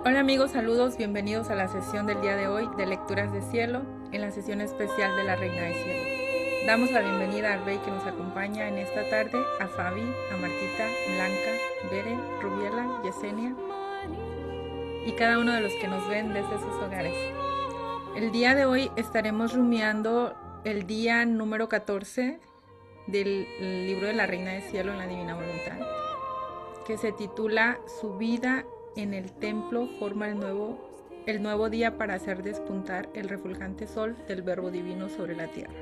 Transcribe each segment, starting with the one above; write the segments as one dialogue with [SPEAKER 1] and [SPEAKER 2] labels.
[SPEAKER 1] Hola amigos, saludos, bienvenidos a la sesión del día de hoy de Lecturas de Cielo, en la sesión especial de la Reina de Cielo. Damos la bienvenida al Rey que nos acompaña en esta tarde, a Fabi, a Martita, Blanca, Bere, Rubiela, Yesenia y cada uno de los que nos ven desde sus hogares. El día de hoy estaremos rumiando el día número 14 del libro de la Reina de Cielo en la Divina Voluntad, que se titula Su vida en el templo forma el nuevo día para hacer despuntar el refulgente sol del Verbo Divino sobre la tierra.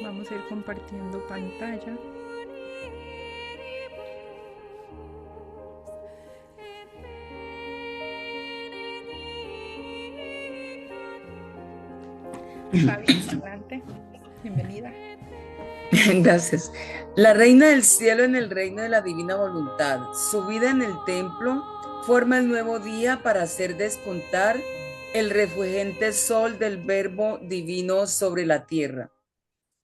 [SPEAKER 1] Vamos a ir compartiendo pantalla. Fabi, adelante. Bienvenida.
[SPEAKER 2] Gracias. La reina del cielo en el reino de la divina voluntad, su vida en el templo, forma el nuevo día para hacer despuntar el refulgente sol del verbo divino sobre la tierra.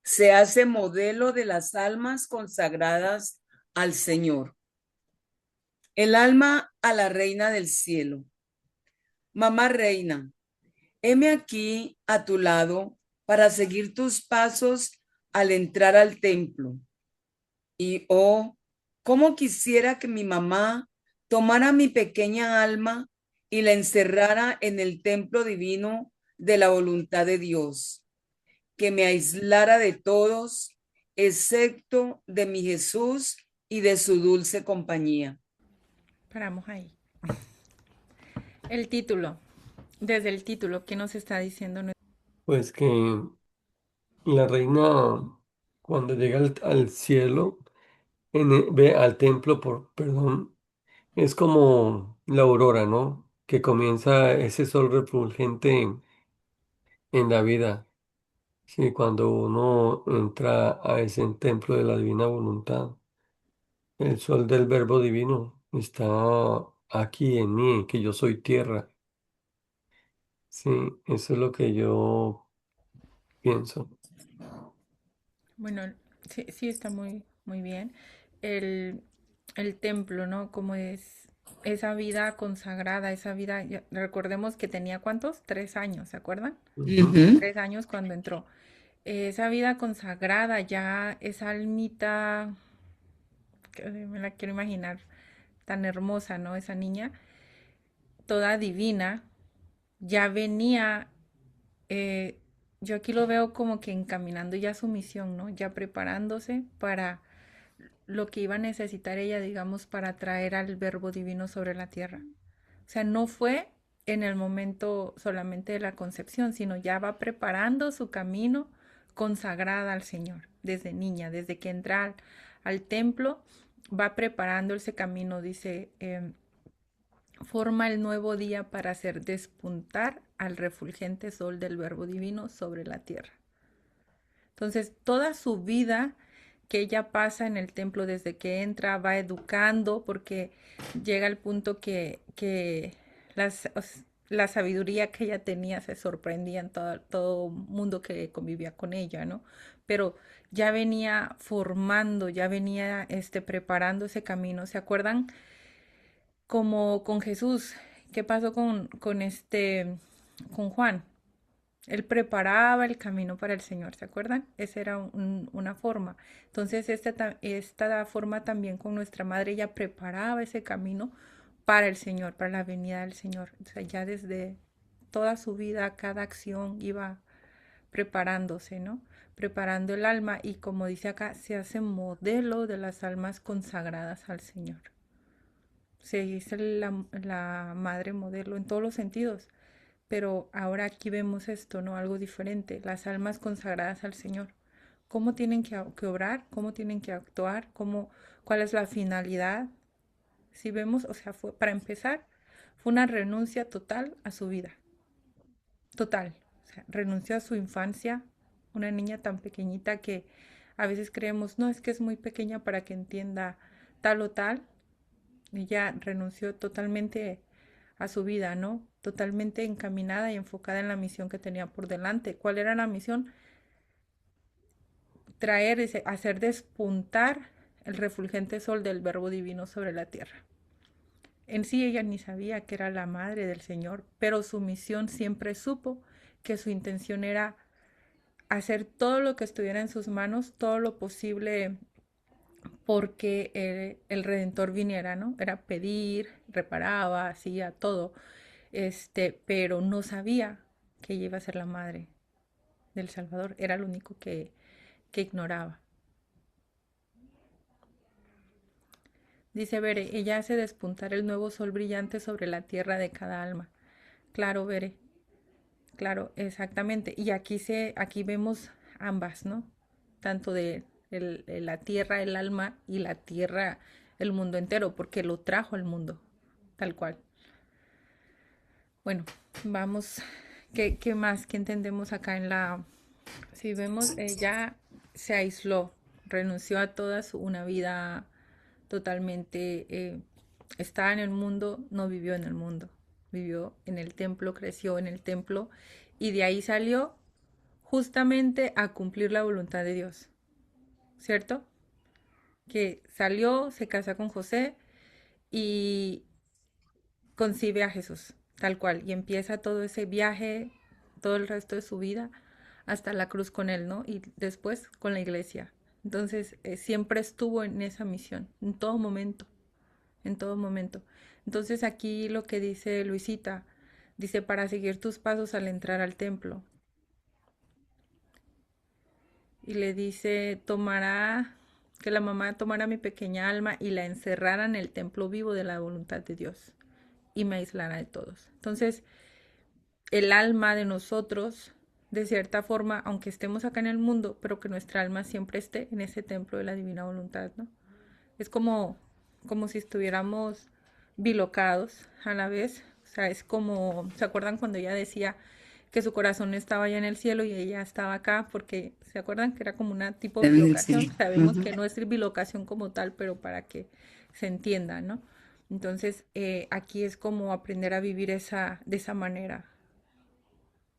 [SPEAKER 2] Se hace modelo de las almas consagradas al Señor. El alma a la reina del cielo. Mamá reina, heme aquí a tu lado para seguir tus pasos al entrar al templo. Y oh, cómo quisiera que mi mamá tomara mi pequeña alma y la encerrara en el templo divino de la voluntad de Dios, que me aislara de todos, excepto de mi Jesús y de su dulce compañía.
[SPEAKER 1] Paramos ahí. El título. Desde el título, ¿qué nos está diciendo?
[SPEAKER 3] Pues que la reina cuando llega al cielo, ve al templo, perdón, es como la aurora, ¿no? Que comienza ese sol refulgente en la vida. Sí, cuando uno entra a ese templo de la divina voluntad, el sol del verbo divino está aquí en mí, que yo soy tierra. Sí, eso es lo que yo pienso.
[SPEAKER 1] Bueno, sí, sí está muy bien. El, el templo, ¿no? Como es esa vida consagrada, esa vida, recordemos que tenía ¿cuántos? 3 años, ¿se acuerdan?
[SPEAKER 3] Ujú.
[SPEAKER 2] Ujú.
[SPEAKER 1] 3 años cuando entró. Esa vida consagrada, ya esa almita, que me la quiero imaginar, tan hermosa, ¿no? Esa niña, toda divina, ya venía, eh, yo aquí lo veo como que encaminando ya su misión, ¿no? Ya preparándose para lo que iba a necesitar ella, digamos, para traer al verbo divino sobre la tierra. O sea, no fue en el momento solamente de la concepción, sino ya va preparando su camino consagrada al Señor, desde niña, desde que entra al templo, va preparando ese camino, dice, forma el nuevo día para hacer despuntar al refulgente sol del verbo divino sobre la tierra. Entonces, toda su vida que ella pasa en el templo desde que entra, va educando, porque llega al punto que las, la sabiduría que ella tenía se sorprendía en todo mundo que convivía con ella, ¿no? Pero ya venía formando, ya venía preparando ese camino. ¿Se acuerdan? Como con Jesús, ¿qué pasó con Juan? Él preparaba el camino para el Señor, ¿se acuerdan? Esa era una forma. Entonces, esta forma también con nuestra madre, ella preparaba ese camino para el Señor, para la venida del Señor. O sea, ya desde toda su vida, cada acción iba preparándose, ¿no? Preparando el alma y como dice acá, se hace modelo de las almas consagradas al Señor. Se dice la madre modelo en todos los sentidos, pero ahora aquí vemos esto, ¿no? Algo diferente, las almas consagradas al Señor. ¿Cómo tienen que obrar? ¿Cómo tienen que actuar? ¿Cuál es la finalidad? Si vemos, o sea, para empezar, fue una renuncia total a su vida. Total. O sea, renunció a su infancia, una niña tan pequeñita que a veces creemos, no, es que es muy pequeña para que entienda tal o tal. Ella renunció totalmente a su vida, ¿no? Totalmente encaminada y enfocada en la misión que tenía por delante. ¿Cuál era la misión? Hacer despuntar el refulgente sol del verbo divino sobre la tierra. En sí ella ni sabía que era la madre del Señor, pero su misión siempre supo que su intención era hacer todo lo que estuviera en sus manos, todo lo posible porque el Redentor viniera, ¿no? Era pedir, reparaba, hacía todo, pero no sabía que ella iba a ser la madre del Salvador, era lo único que ignoraba. Dice Bere, ella hace despuntar el nuevo sol brillante sobre la tierra de cada alma. Claro, Bere, claro, exactamente. Y aquí vemos ambas, ¿no? Tanto de la tierra, el alma, y la tierra, el mundo entero, porque lo trajo al mundo, tal cual. Bueno, vamos, ¿qué más? ¿Qué entendemos acá en la... Si vemos, ella se aisló, renunció a una vida totalmente... estaba en el mundo, no vivió en el mundo, vivió en el templo, creció en el templo, y de ahí salió justamente a cumplir la voluntad de Dios, ¿cierto? Que salió, se casa con José y concibe a Jesús, tal cual, y empieza todo ese viaje, todo el resto de su vida, hasta la cruz con él, ¿no? Y después con la iglesia. Entonces, siempre estuvo en esa misión, en todo momento, en todo momento. Entonces, aquí lo que dice Luisita, dice, para seguir tus pasos al entrar al templo. Y le dice, que la mamá tomara mi pequeña alma y la encerrara en el templo vivo de la voluntad de Dios y me aislara de todos. Entonces, el alma de nosotros, de cierta forma, aunque estemos acá en el mundo, pero que nuestra alma siempre esté en ese templo de la divina voluntad, ¿no? Es como si estuviéramos bilocados a la vez. O sea, es como, ¿se acuerdan cuando ella decía que su corazón estaba allá en el cielo y ella estaba acá? Porque, ¿se acuerdan que era como una tipo de bilocación?
[SPEAKER 2] Sí.
[SPEAKER 1] Sabemos
[SPEAKER 2] Ujú.
[SPEAKER 1] que no es bilocación como tal, pero para que se entienda, ¿no? Entonces, aquí es como aprender a vivir de esa manera,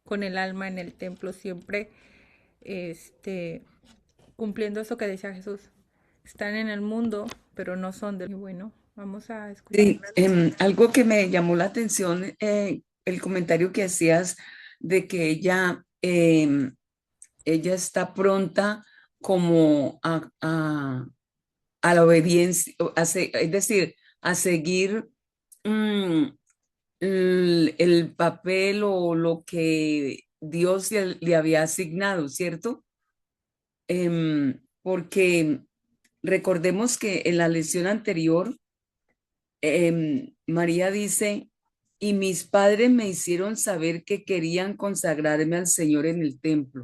[SPEAKER 1] con el alma en el templo siempre, este, cumpliendo eso que decía Jesús. Están en el mundo, pero no son del... Y bueno, vamos a escuchar
[SPEAKER 2] Sí, algo que me llamó la atención, el comentario que hacías de que ella está pronta como a la obediencia, es decir, a seguir mm, el papel o lo que Dios le había asignado, ¿cierto? Porque recordemos que en la lección anterior, María dice, y mis padres me hicieron saber que querían consagrarme al Señor en el templo,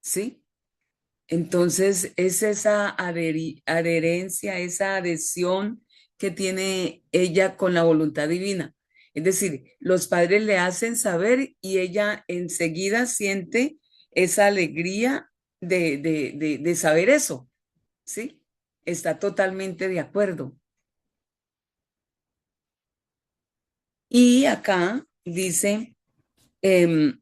[SPEAKER 2] ¿sí? Entonces es esa adherencia, esa adhesión que tiene ella con la voluntad divina. Es decir, los padres le hacen saber y ella enseguida siente esa alegría de saber eso, ¿sí? Está totalmente de acuerdo. Y acá dice, em,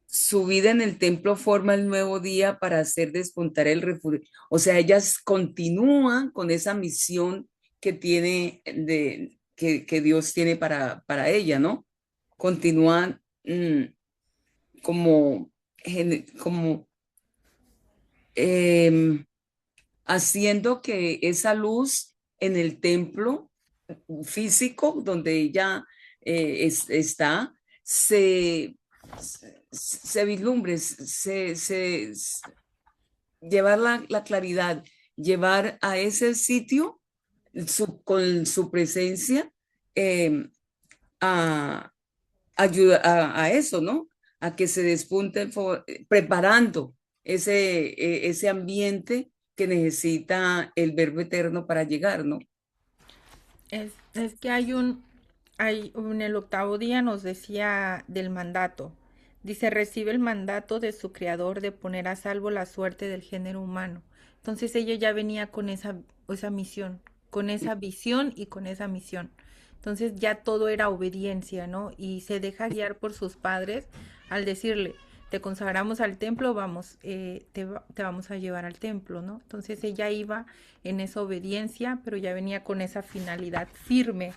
[SPEAKER 2] su vida en el templo forma el nuevo día para hacer despuntar el refugio. O sea, ellas continúan con esa misión que tiene, que Dios tiene para ella, ¿no? Continúan como, como em, haciendo que esa luz en el templo físico donde ella está, se vislumbre, llevar la claridad, llevar a ese sitio con su presencia eh, a, ayuda a eso, ¿no? A que se despunte preparando ese ambiente que necesita el Verbo Eterno para llegar, ¿no?
[SPEAKER 1] es que en el octavo día nos decía del mandato. Dice, recibe el mandato de su creador de poner a salvo la suerte del género humano. Entonces ella ya venía con esa misión, con esa visión y con esa misión. Entonces ya todo era obediencia, ¿no? Y se deja guiar por sus padres al decirle, te consagramos al templo, vamos, te vamos a llevar al templo, ¿no? Entonces ella iba en esa obediencia, pero ya venía con esa finalidad firme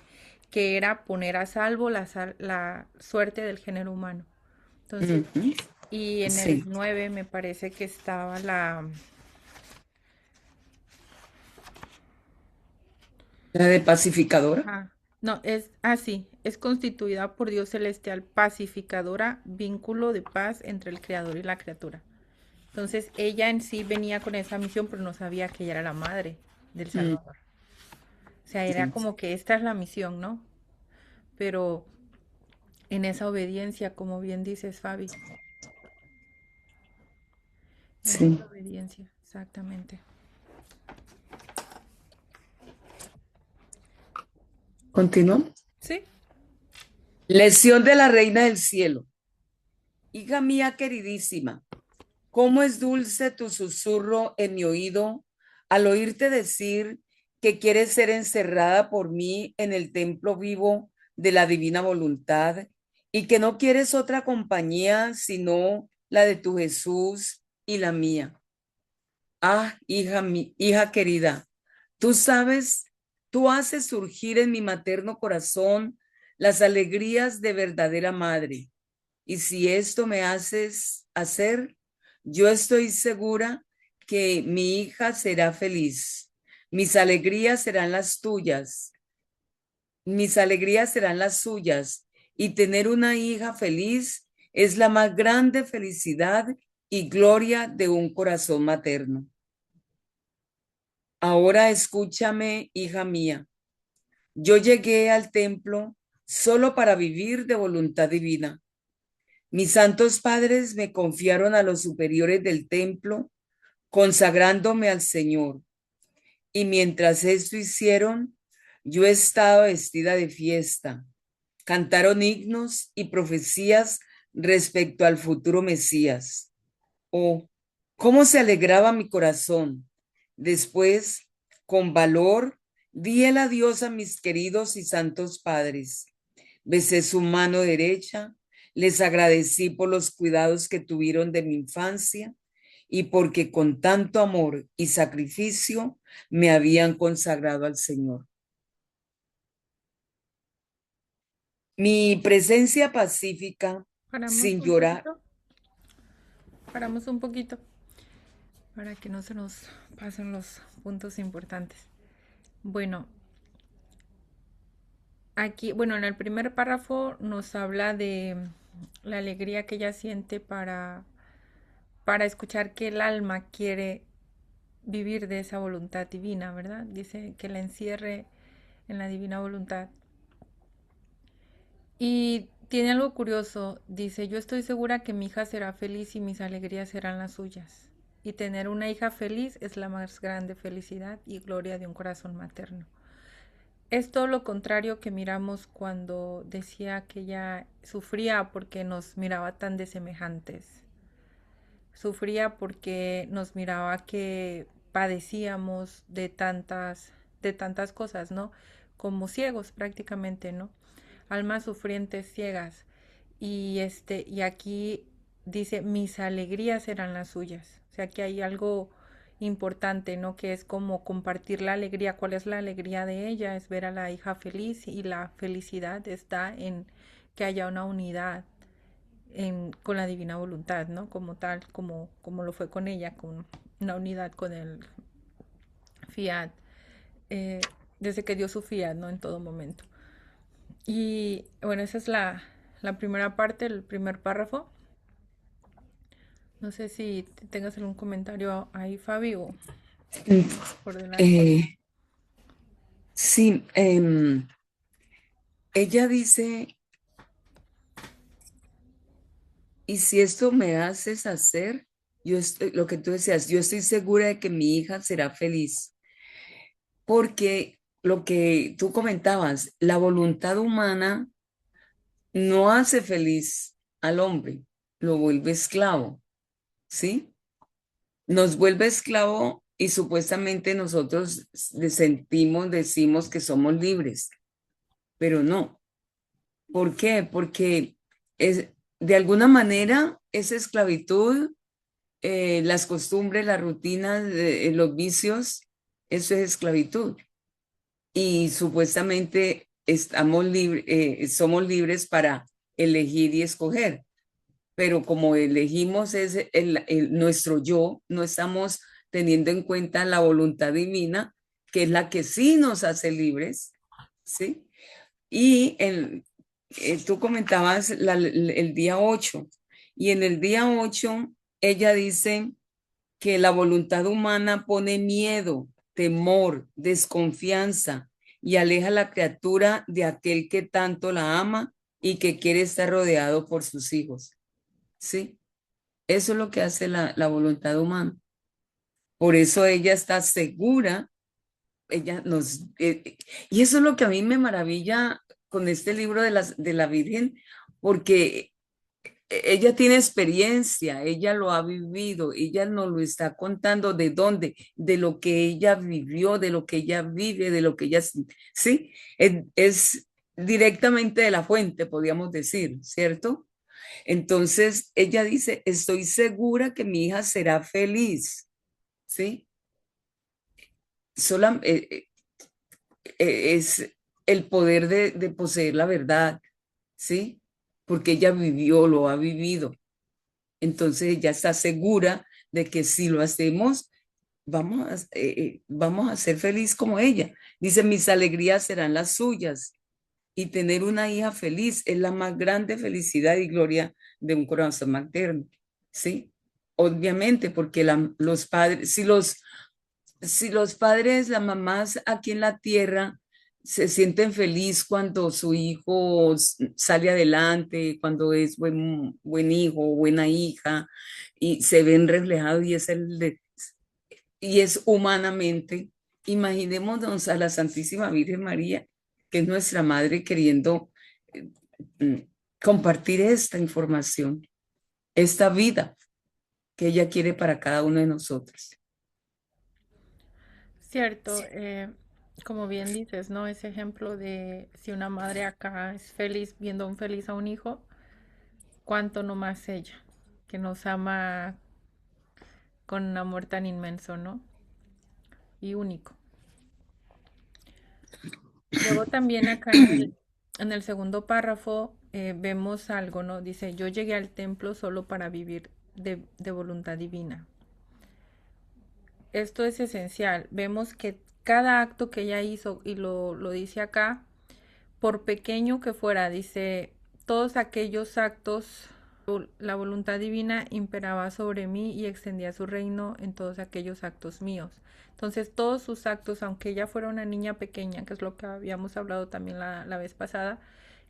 [SPEAKER 1] que era poner a salvo la suerte del género humano. Entonces,
[SPEAKER 2] Ujú.
[SPEAKER 1] y en el
[SPEAKER 2] Sí.
[SPEAKER 1] 9 me parece que estaba
[SPEAKER 2] La de pacificadora.
[SPEAKER 1] ajá. No, es así, es constituida por Dios celestial, pacificadora, vínculo de paz entre el creador y la criatura. Entonces, ella en sí venía con esa misión, pero no sabía que ella era la madre del
[SPEAKER 2] Mm,
[SPEAKER 1] Salvador. O sea, era
[SPEAKER 2] sí.
[SPEAKER 1] como que esta es la misión, ¿no? Pero en esa obediencia, como bien dices, Fabi, en
[SPEAKER 2] Sí.
[SPEAKER 1] esa obediencia, exactamente.
[SPEAKER 2] Continuamos.
[SPEAKER 1] Sí,
[SPEAKER 2] Lección de la Reina del Cielo. Hija mía queridísima, cómo es dulce tu susurro en mi oído al oírte decir que quieres ser encerrada por mí en el templo vivo de la divina voluntad y que no quieres otra compañía sino la de tu Jesús y la mía. Ah, hija querida, tú sabes, tú haces surgir en mi materno corazón las alegrías de verdadera madre. Y si esto me haces hacer, yo estoy segura que mi hija será feliz. Mis alegrías serán las tuyas. Mis alegrías serán las suyas. Y tener una hija feliz es la más grande felicidad y gloria de un corazón materno. Ahora escúchame, hija mía. Yo llegué al templo solo para vivir de voluntad divina. Mis santos padres me confiaron a los superiores del templo, consagrándome al Señor. Y mientras esto hicieron, yo estaba vestida de fiesta. Cantaron himnos y profecías respecto al futuro Mesías. Oh, cómo se alegraba mi corazón. Después, con valor, di el adiós a mis queridos y santos padres. Besé su mano derecha, les agradecí por los cuidados que tuvieron de mi infancia y porque con tanto amor y sacrificio me habían consagrado al Señor. Mi presencia pacífica,
[SPEAKER 1] paramos
[SPEAKER 2] sin
[SPEAKER 1] un
[SPEAKER 2] llorar.
[SPEAKER 1] poquito, paramos un poquito para que no se nos pasen los puntos importantes. Bueno, aquí, bueno, en el primer párrafo nos habla de la alegría que ella siente para escuchar que el alma quiere vivir de esa voluntad divina, ¿verdad? Dice que la encierre en la divina voluntad. Y tiene algo curioso, dice, yo estoy segura que mi hija será feliz y mis alegrías serán las suyas. Y tener una hija feliz es la más grande felicidad y gloria de un corazón materno. Es todo lo contrario que miramos cuando decía que ella sufría porque nos miraba tan desemejantes. Sufría porque nos miraba que padecíamos de tantas cosas, ¿no? Como ciegos prácticamente, ¿no? Almas sufrientes ciegas. Y aquí dice, mis alegrías eran las suyas. O sea, que hay algo importante, ¿no? Que es como compartir la alegría. ¿Cuál es la alegría de ella? Es ver a la hija feliz y la felicidad está en que haya una unidad con la divina voluntad, ¿no? Como tal, como lo fue con ella, con una unidad con el fiat, eh, desde que dio su fiat, ¿no? En todo momento. Y bueno, esa es la primera parte, el primer párrafo. No sé si tengas algún comentario ahí, Fabi, o por delante.
[SPEAKER 2] Eh, sí, ella dice, y si esto me haces hacer, lo que tú decías, yo estoy segura de que mi hija será feliz, porque lo que tú comentabas, la voluntad humana no hace feliz al hombre, lo vuelve esclavo, ¿sí? Nos vuelve esclavo y supuestamente nosotros sentimos, decimos que somos libres, pero no. ¿Por qué? Porque es, de alguna manera esa esclavitud, las costumbres, las rutinas, los vicios, eso es esclavitud. Y supuestamente somos libres para elegir y escoger, pero como elegimos nuestro yo, no estamos teniendo en cuenta la voluntad divina, que es la que sí nos hace libres, ¿sí? Y tú comentabas el día 8 y en el día 8 ella dice que la voluntad humana pone miedo, temor, desconfianza y aleja a la criatura de aquel que tanto la ama y que quiere estar rodeado por sus hijos. ¿Sí? Eso es lo que hace la voluntad humana. Por eso ella está segura, y eso es lo que a mí me maravilla con este libro de la Virgen, porque ella tiene experiencia, ella lo ha vivido, ella nos lo está contando de dónde, de lo que ella vivió, de lo que ella vive, de lo que ella, sí, es directamente de la fuente, podríamos decir, ¿cierto? Entonces ella dice, estoy segura que mi hija será feliz, ¿sí? Sola, es el poder de poseer la verdad, ¿sí? Porque ella vivió, lo ha vivido. Entonces ella está segura de que si lo hacemos, vamos a ser feliz como ella. Dice, mis alegrías serán las suyas. Y tener una hija feliz es la más grande felicidad y gloria de un corazón materno, ¿sí? Obviamente, porque los padres, si los padres, las mamás aquí en la tierra se sienten feliz cuando su hijo sale adelante, cuando es buen hijo, buena hija, y se ven reflejados y es humanamente. Imaginémonos a la Santísima Virgen María, que es nuestra madre, queriendo eh, mm, compartir esta información, esta vida que ella quiere para cada uno de nosotros.
[SPEAKER 1] Cierto, como bien dices, ¿no? Ese ejemplo de si una madre acá es feliz viendo un feliz a un hijo, cuánto no más ella, que nos ama con un amor tan inmenso, ¿no? Y único. Luego también acá en el segundo párrafo vemos algo, ¿no? Dice, yo llegué al templo solo para vivir de voluntad divina. Esto es esencial. Vemos que cada acto que ella hizo, y lo dice acá, por pequeño que fuera, dice, todos aquellos actos, la voluntad divina imperaba sobre mí y extendía su reino en todos aquellos actos míos. Entonces, todos sus actos, aunque ella fuera una niña pequeña, que es lo que habíamos hablado también la vez pasada,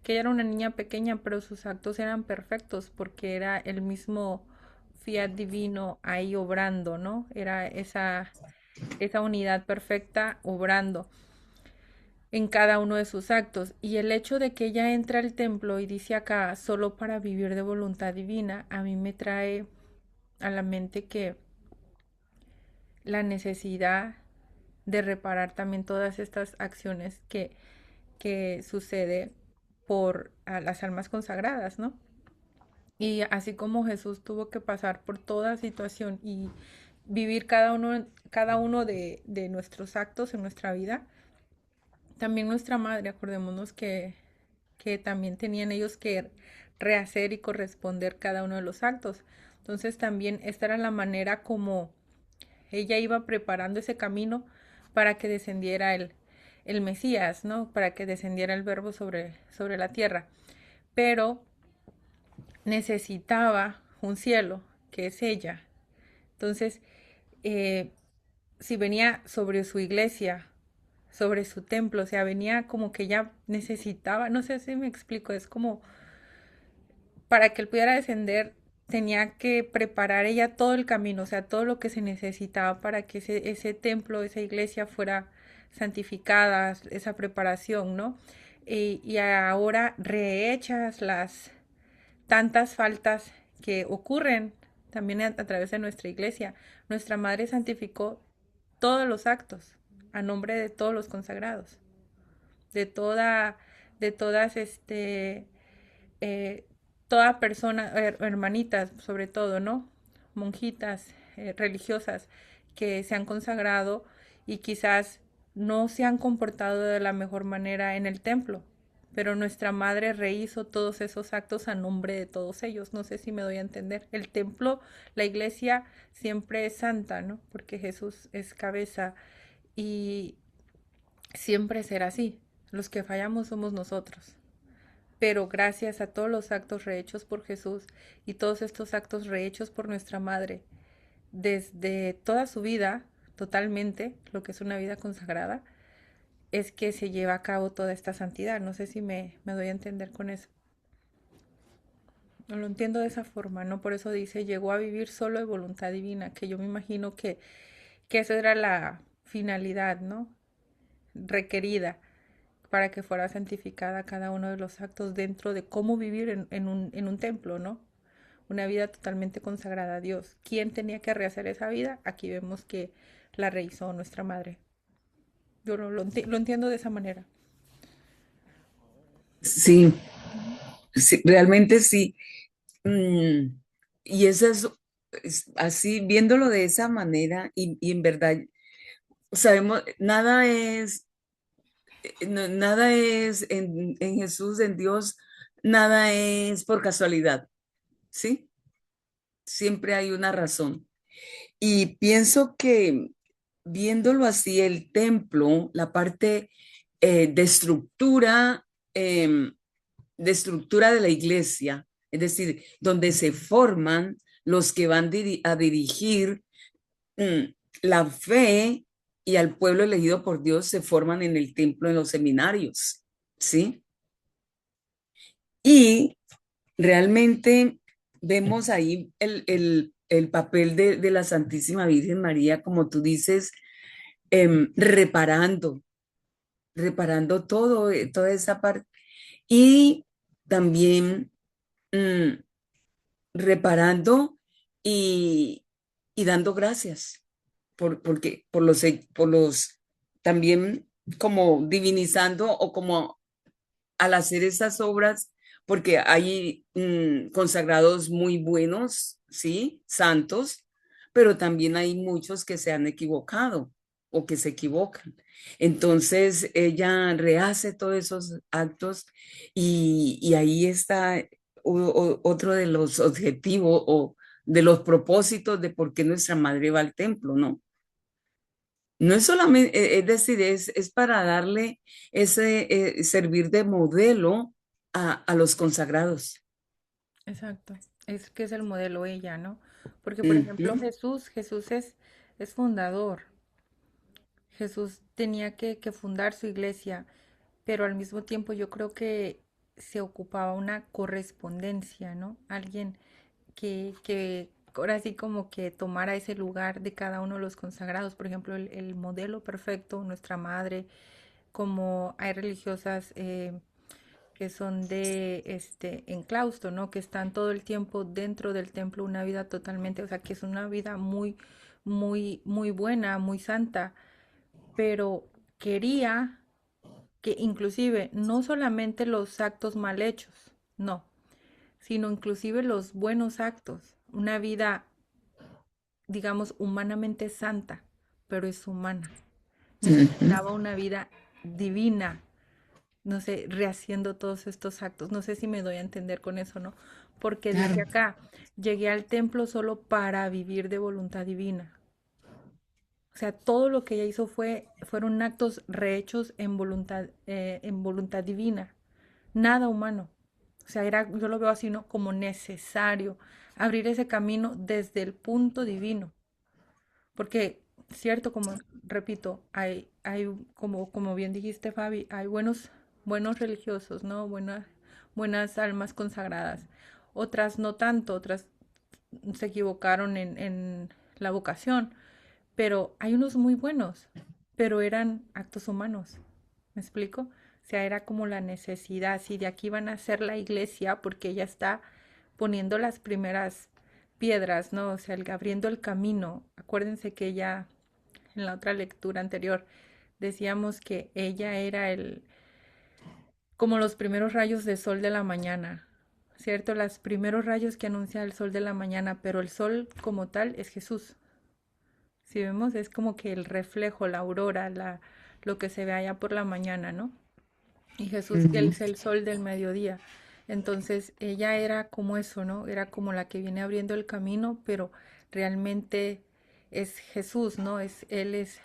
[SPEAKER 1] que ella era una niña pequeña, pero sus actos eran perfectos porque era el mismo fiat divino ahí obrando, ¿no? Era esa unidad perfecta obrando en cada uno de sus actos. Y el hecho de que ella entra al templo y dice acá, solo para vivir de voluntad divina, a mí me trae a la mente que la necesidad de reparar también todas estas acciones que sucede por a las almas consagradas, ¿no? Y así como Jesús tuvo que pasar por toda situación y vivir cada uno de nuestros actos en nuestra vida, también nuestra madre, acordémonos que también tenían ellos que rehacer y corresponder cada uno de los actos. Entonces también esta era la manera como ella iba preparando ese camino para que descendiera el Mesías, ¿no? Para que descendiera el verbo sobre la tierra. Pero necesitaba un cielo, que es ella. Entonces, eh, si venía sobre su iglesia, sobre su templo, o sea, venía como que ella necesitaba, no sé si me explico, es como para que él pudiera descender, tenía que preparar ella todo el camino, o sea, todo lo que se necesitaba para que ese templo, esa iglesia fuera santificada, esa preparación, ¿no? Y ahora rehechas las tantas faltas que ocurren también a través de nuestra iglesia. Nuestra madre santificó todos los actos a nombre de todos los consagrados, de toda, de todas, eh, toda persona, hermanitas sobre todo, ¿no? Monjitas, religiosas que se han consagrado y quizás no se han comportado de la mejor manera en el templo, pero nuestra madre rehizo todos esos actos a nombre de todos ellos. No sé si me doy a entender. El templo, la iglesia siempre es santa, ¿no? Porque Jesús es cabeza y siempre será así. Los que fallamos somos nosotros. Pero gracias a todos los actos rehechos por Jesús y todos estos actos rehechos por nuestra madre, desde toda su vida, totalmente, lo que es una vida consagrada, es que se lleva a cabo toda esta santidad. No sé si me doy a entender con eso. No lo entiendo de esa forma, ¿no? Por eso dice, llegó a vivir solo de voluntad divina, que yo me imagino que esa era la finalidad, ¿no? Requerida para que fuera santificada cada uno de los actos dentro de cómo vivir en un templo, ¿no? Una vida totalmente consagrada a Dios. ¿Quién tenía que rehacer esa vida? Aquí vemos que la rehizo nuestra madre. Yo lo entiendo de esa manera.
[SPEAKER 2] Sí,
[SPEAKER 1] Ujú.
[SPEAKER 2] sí, realmente sí. Mm, y eso es así, viéndolo de esa manera, y en verdad, sabemos, nada es en Jesús, en Dios, nada es por casualidad, ¿sí? Siempre hay una razón. Y pienso que viéndolo así, el templo, la parte de estructura, em, de estructura de la iglesia, es decir, donde se forman los que van a dirigir mm, la fe y al pueblo elegido por Dios, se forman en el templo, en los seminarios, ¿sí? Y realmente vemos ahí el papel de la Santísima Virgen María, como tú dices, reparando, reparando todo, toda esa parte. Y también mm, reparando y, y dando gracias por los, también como divinizando o como al hacer esas obras, porque hay consagrados muy buenos, ¿sí? Santos, pero también hay muchos que se han equivocado o que se equivocan. Entonces ella rehace todos esos actos y ahí está otro de los objetivos o de los propósitos de por qué nuestra madre va al templo, ¿no? No es solamente, es decir, es para darle ese, servir de modelo a los consagrados.
[SPEAKER 1] Exacto. Es que es el modelo ella, ¿no? Porque, por ejemplo,
[SPEAKER 2] Ujú,
[SPEAKER 1] Jesús es fundador. Jesús tenía que fundar su iglesia, pero al mismo tiempo yo creo que se ocupaba una correspondencia, ¿no? Alguien que ahora sí como que tomara ese lugar de cada uno de los consagrados. Por ejemplo, el modelo perfecto, nuestra madre, como hay religiosas que son de en claustro, ¿no? Que están todo el tiempo dentro del templo, una vida totalmente, o sea, que es una vida muy buena, muy santa, pero quería que inclusive no solamente los actos mal hechos, no, sino inclusive los buenos actos, una vida, digamos, humanamente santa, pero es humana.
[SPEAKER 2] ujú.
[SPEAKER 1] Necesitaba una vida divina, no sé, rehaciendo todos estos actos. No sé si me doy a entender con eso, ¿no? Porque dice
[SPEAKER 2] Claro.
[SPEAKER 1] acá, llegué al templo solo para vivir de voluntad divina. O sea, todo lo que ella hizo fueron actos rehechos en voluntad divina, nada humano. O sea, yo lo veo así, ¿no? Como necesario abrir ese camino desde el punto divino. Porque, cierto, como repito, como bien dijiste, Fabi, hay buenos religiosos, ¿no? Buenas almas consagradas. Otras no tanto, otras se equivocaron en la vocación, pero hay unos muy buenos, pero eran actos humanos. ¿Me explico? O sea, era como la necesidad, si de aquí van a ser la iglesia, porque ella está poniendo las primeras piedras, ¿no? O sea, abriendo el camino. Acuérdense que ella, en la otra lectura anterior, decíamos que ella era como los primeros rayos de sol de la mañana, ¿cierto? Los primeros rayos que anuncia el sol de la mañana, pero el sol como tal es Jesús. Si vemos, es como que el reflejo, la aurora, lo que se ve allá por la mañana, ¿no? y Jesús
[SPEAKER 2] Ujú.
[SPEAKER 1] es el sol del mediodía. Entonces ella era como eso, ¿no? Era como la que viene abriendo el camino, pero realmente es Jesús, ¿no? Él es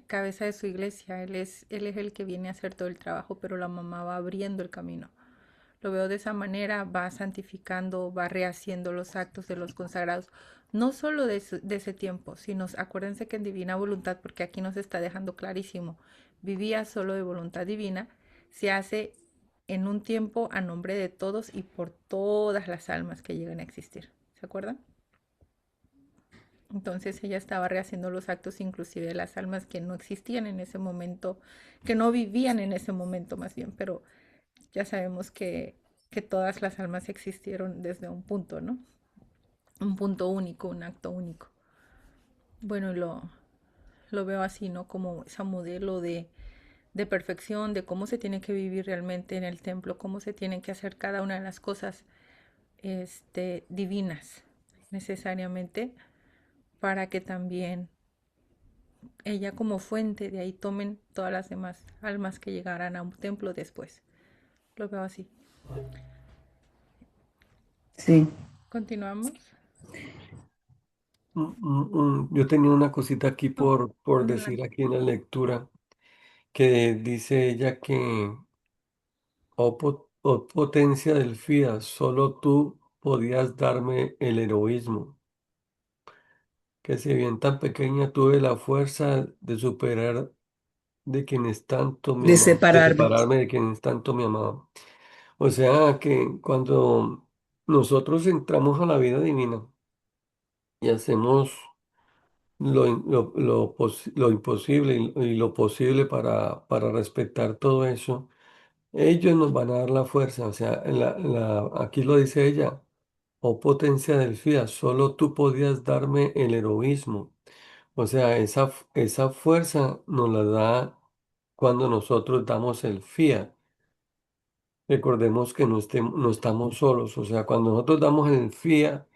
[SPEAKER 1] cabeza de su iglesia, él es el que viene a hacer todo el trabajo, pero la mamá va abriendo el camino. Lo veo de esa manera, va santificando, va rehaciendo los actos de los consagrados, no solo de ese tiempo, sino acuérdense que en divina voluntad, porque aquí nos está dejando clarísimo, vivía solo de voluntad divina, se hace en un tiempo a nombre de todos y por todas las almas que llegan a existir. ¿Se acuerdan? Entonces ella estaba rehaciendo los actos inclusive de las almas que no existían en ese momento, que no vivían en ese momento más bien, pero ya sabemos que todas las almas existieron desde un punto, ¿no? Un punto único, un acto único. Bueno, lo veo así, ¿no? Como ese modelo de perfección, de cómo se tiene que vivir realmente en el templo, cómo se tienen que hacer cada una de las cosas divinas, necesariamente, para que también ella como fuente de ahí tomen todas las demás almas que llegarán a un templo después. Lo veo así.
[SPEAKER 2] Sí.
[SPEAKER 1] Continuamos.
[SPEAKER 3] Yo tenía una cosita aquí
[SPEAKER 1] Oh,
[SPEAKER 3] por decir
[SPEAKER 1] adelante.
[SPEAKER 3] aquí en la lectura, que dice ella que, oh potencia del FIA, solo tú podías darme el heroísmo, que si bien tan pequeña tuve la fuerza de superar de quienes tanto me
[SPEAKER 2] De
[SPEAKER 3] amaban, de
[SPEAKER 2] separarnos.
[SPEAKER 3] separarme de quienes tanto me amaban. O sea que cuando nosotros entramos a la vida divina y hacemos lo imposible y lo posible para respetar todo eso, ellos nos van a dar la fuerza. O sea, aquí lo dice ella, oh potencia del FIA, solo tú podías darme el heroísmo. O sea, esa fuerza nos la da cuando nosotros damos el FIA. Recordemos que no estamos solos. O sea, cuando nosotros damos el FIA,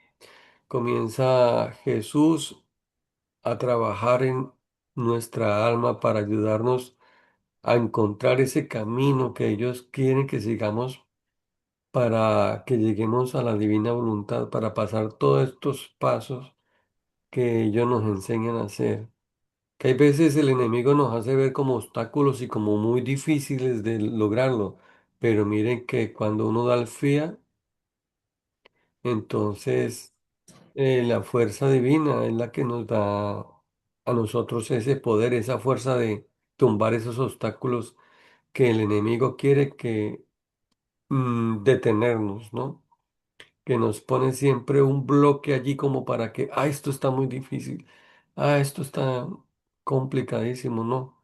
[SPEAKER 3] comienza Jesús a trabajar en nuestra alma para ayudarnos a encontrar ese camino que ellos quieren que sigamos para que lleguemos a la divina voluntad, para pasar todos estos pasos que ellos nos enseñan a hacer. Que hay veces el enemigo nos hace ver como obstáculos y como muy difíciles de lograrlo, pero miren que cuando uno da el fía, entonces la fuerza divina es la que nos da a nosotros ese poder, esa fuerza de tumbar esos obstáculos que el enemigo quiere que detenernos, ¿no? Que nos pone siempre un bloque allí como para que, esto está muy difícil, esto está complicadísimo, no,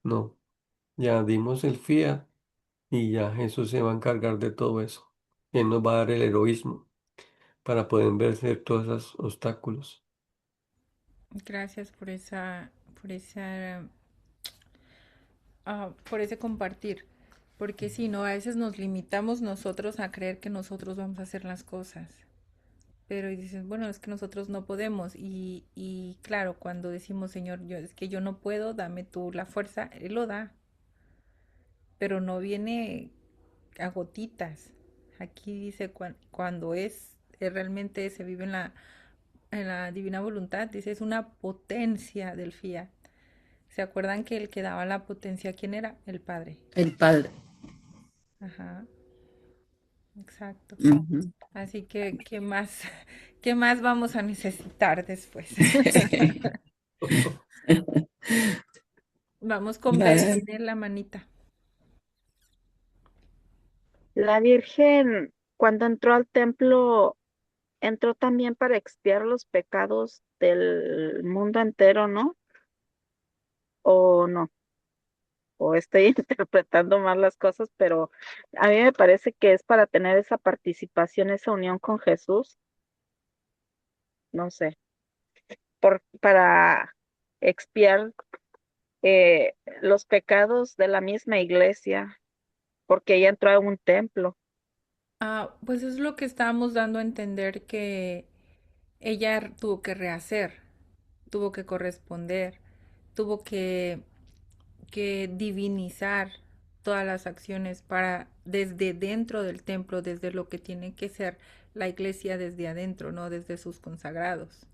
[SPEAKER 3] no, ya dimos el fiat y ya Jesús se va a encargar de todo eso. Él nos va a dar el heroísmo para poder vencer todos esos obstáculos.
[SPEAKER 1] Gracias por ese compartir. Porque si no, a veces nos limitamos nosotros a creer que nosotros vamos a hacer las cosas. Pero y dices, bueno, es que nosotros no podemos. Y claro, cuando decimos, Señor, es que yo no puedo, dame tú la fuerza, Él lo da. Pero no viene a gotitas. Aquí dice cuando realmente se vive en la divina voluntad, dice, es una potencia del fiat. ¿Se acuerdan que el que daba la potencia, quién era? El Padre.
[SPEAKER 2] El Padre.
[SPEAKER 1] Ajá, exacto.
[SPEAKER 2] Ujú.
[SPEAKER 1] Así que, qué más vamos a necesitar después? Vamos con Bere,
[SPEAKER 2] Vale.
[SPEAKER 1] tiene la manita.
[SPEAKER 4] La Virgen, cuando entró al templo, entró también para expiar los pecados del mundo entero, ¿no? O no, o estoy interpretando mal las cosas, pero a mí me parece que es para tener esa participación, esa unión con Jesús, no sé, para expiar los pecados de la misma iglesia, porque ella entró a un templo.
[SPEAKER 1] Pues es lo que estábamos dando a entender que ella tuvo que rehacer, tuvo que corresponder, tuvo que divinizar. todas las acciones para desde dentro del templo, desde lo que tiene que ser la iglesia desde adentro, no desde sus consagrados.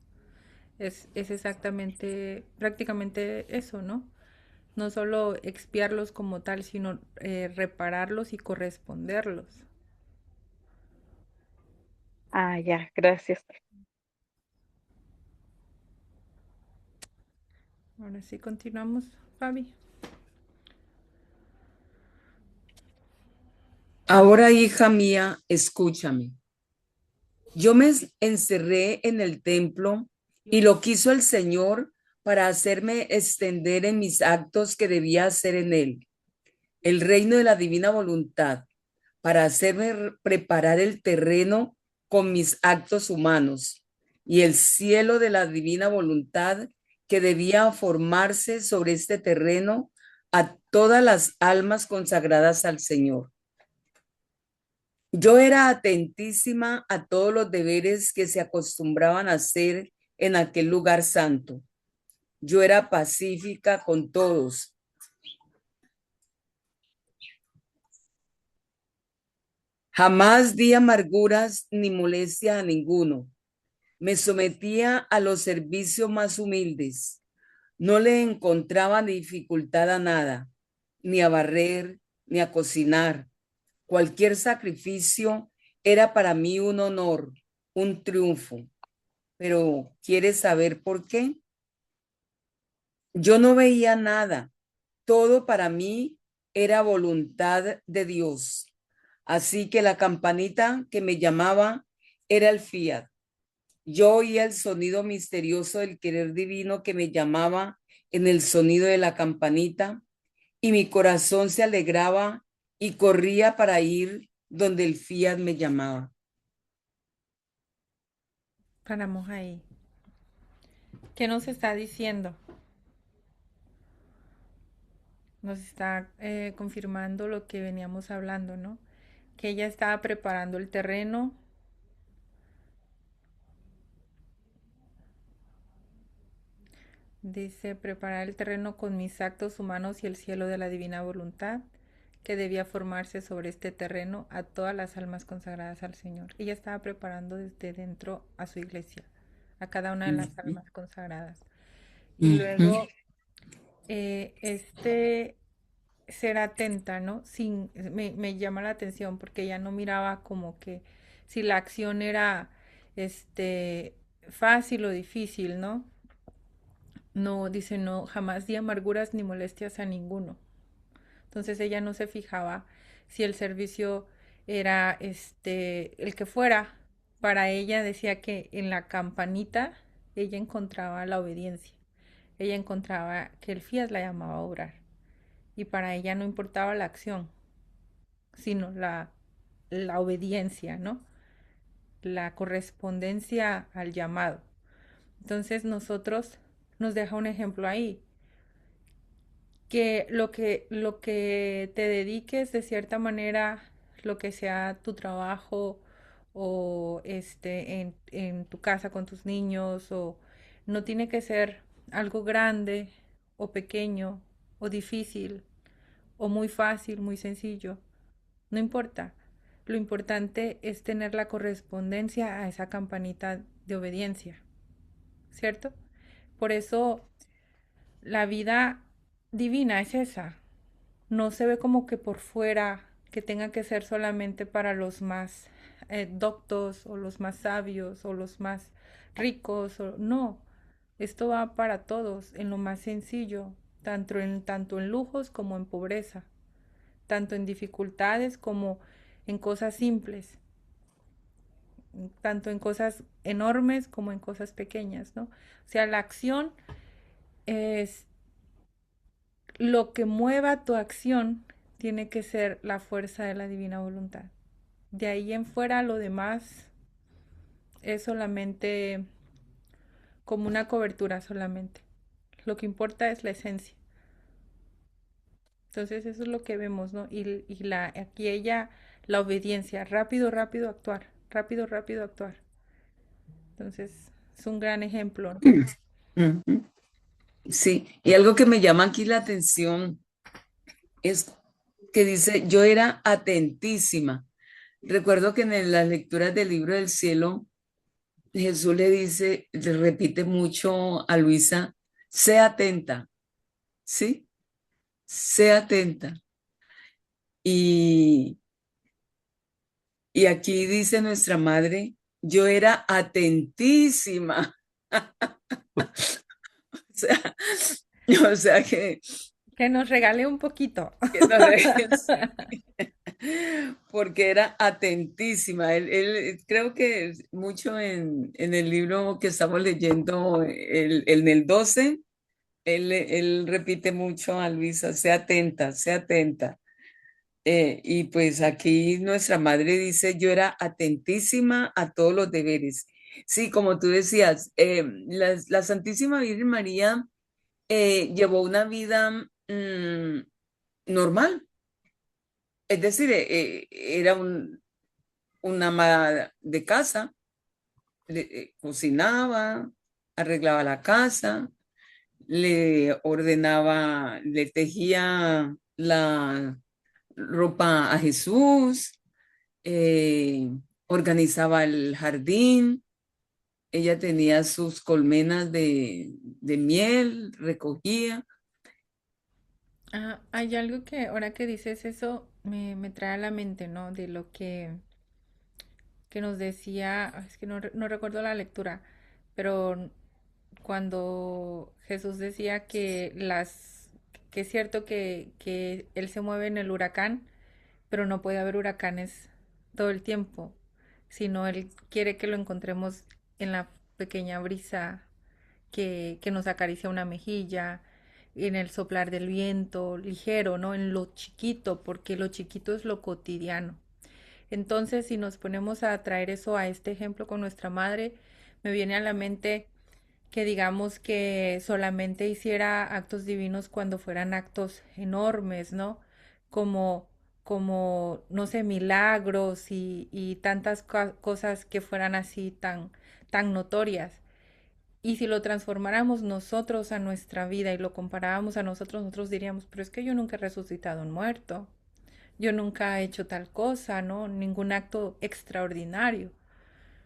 [SPEAKER 1] Es exactamente, prácticamente eso, ¿no? No solo expiarlos como tal, sino repararlos y corresponderlos.
[SPEAKER 4] Ah, ya, gracias.
[SPEAKER 1] Ahora sí continuamos, Fabi.
[SPEAKER 2] Ahora, hija mía, escúchame. Yo me encerré en el templo y lo quiso el Señor para hacerme extender en mis actos que debía hacer en él, el reino de la divina voluntad, para hacerme preparar el terreno con mis actos humanos y el cielo de la divina voluntad que debía formarse sobre este terreno a todas las almas consagradas al Señor. Yo era atentísima a todos los deberes que se acostumbraban a hacer en aquel lugar santo. Yo era pacífica con todos. Jamás di amarguras ni molestia a ninguno. Me sometía a los servicios más humildes. No le encontraba dificultad a nada, ni a barrer, ni a cocinar. Cualquier sacrificio era para mí un honor, un triunfo. Pero ¿quieres saber por qué? Yo no veía nada. Todo para mí era voluntad de Dios. Así que la campanita que me llamaba era el fiat. Yo oía el sonido misterioso del querer divino que me llamaba en el sonido de la campanita y mi corazón se alegraba y corría para ir donde el fiat me llamaba.
[SPEAKER 1] Paramos ahí. ¿Qué nos está diciendo? Nos está confirmando lo que veníamos hablando, ¿no? Que ella estaba preparando el terreno. Dice, preparar el terreno con mis actos humanos y el cielo de la divina voluntad, que debía formarse sobre este terreno a todas las almas consagradas al Señor. Ella estaba preparando desde dentro a su iglesia, a cada una de las
[SPEAKER 2] Ujú,
[SPEAKER 1] almas consagradas. Y
[SPEAKER 2] ujú.
[SPEAKER 1] luego, este ser atenta, ¿no? Me llama la atención porque ella no miraba como que si la acción era, este, fácil o difícil, ¿no? No, dice, no, jamás di amarguras ni molestias a ninguno. Entonces ella no se fijaba si el servicio era el que fuera. Para ella decía que en la campanita ella encontraba la obediencia. Ella encontraba que el Fiat la llamaba a orar. Y para ella no importaba la acción, sino la obediencia, ¿no? La correspondencia al llamado. Entonces nosotros nos deja un ejemplo ahí, que lo que te dediques de cierta manera, lo que sea tu trabajo o en tu casa con tus niños, o no tiene que ser algo grande o pequeño o difícil o muy fácil, muy sencillo, no importa. Lo importante es tener la correspondencia a esa campanita de obediencia, ¿cierto? Por eso la vida divina es esa. No se ve como que por fuera que tenga que ser solamente para los más doctos o los más sabios o los más ricos. No, esto va para todos en lo más sencillo, tanto en lujos como en pobreza, tanto en dificultades como en cosas simples, tanto en cosas enormes como en cosas pequeñas, ¿no? O sea, la acción es lo que mueva tu acción tiene que ser la fuerza de la divina voluntad. De ahí en fuera lo demás es solamente como una cobertura solamente. Lo que importa es la esencia. Entonces eso es lo que vemos, ¿no? Aquí ella, la obediencia, rápido, rápido actuar, rápido, rápido actuar. Entonces es un gran ejemplo, ¿no?
[SPEAKER 2] Ujú. Sí, y algo que me llama aquí la atención es que dice, yo era atentísima. Recuerdo que en las lecturas del libro del cielo, Jesús le dice, le repite mucho a Luisa, sé atenta, ¿sí? Sé atenta. Y, y aquí dice nuestra madre, yo era atentísima. O sea, o sea
[SPEAKER 1] Que nos regale un poquito.
[SPEAKER 2] que no sí, porque era atentísima. Creo que mucho en el libro que estamos leyendo, en el 12 él repite mucho a Luisa, sea atenta, sea atenta. Y pues aquí nuestra madre dice, yo era atentísima a todos los deberes. Sí, como tú decías, la Santísima Virgen María llevó una vida normal, es decir, era una ama de casa, cocinaba, arreglaba la casa, le ordenaba, le tejía la ropa a Jesús, eh, organizaba el jardín, ella tenía sus colmenas de miel, recogía.
[SPEAKER 1] Ah, hay algo que ahora que dices eso me trae a la mente, ¿no? De lo que nos decía, es que no recuerdo la lectura, pero cuando Jesús decía que es cierto que Él se mueve en el huracán, pero no puede haber huracanes todo el tiempo, sino Él quiere que lo encontremos en la pequeña brisa que nos acaricia una mejilla, en el soplar del viento ligero, ¿no? En lo chiquito, porque lo chiquito es lo cotidiano. Entonces, si nos ponemos a traer eso a este ejemplo con nuestra madre, me viene a la mente que digamos que solamente hiciera actos divinos cuando fueran actos enormes, ¿no? Como, como no sé, milagros y tantas cosas que fueran así tan notorias. Y si lo transformáramos nosotros a nuestra vida y lo comparábamos a nosotros, nosotros diríamos, pero es que yo nunca he resucitado un muerto, yo nunca he hecho tal cosa, ¿no? Ningún acto extraordinario,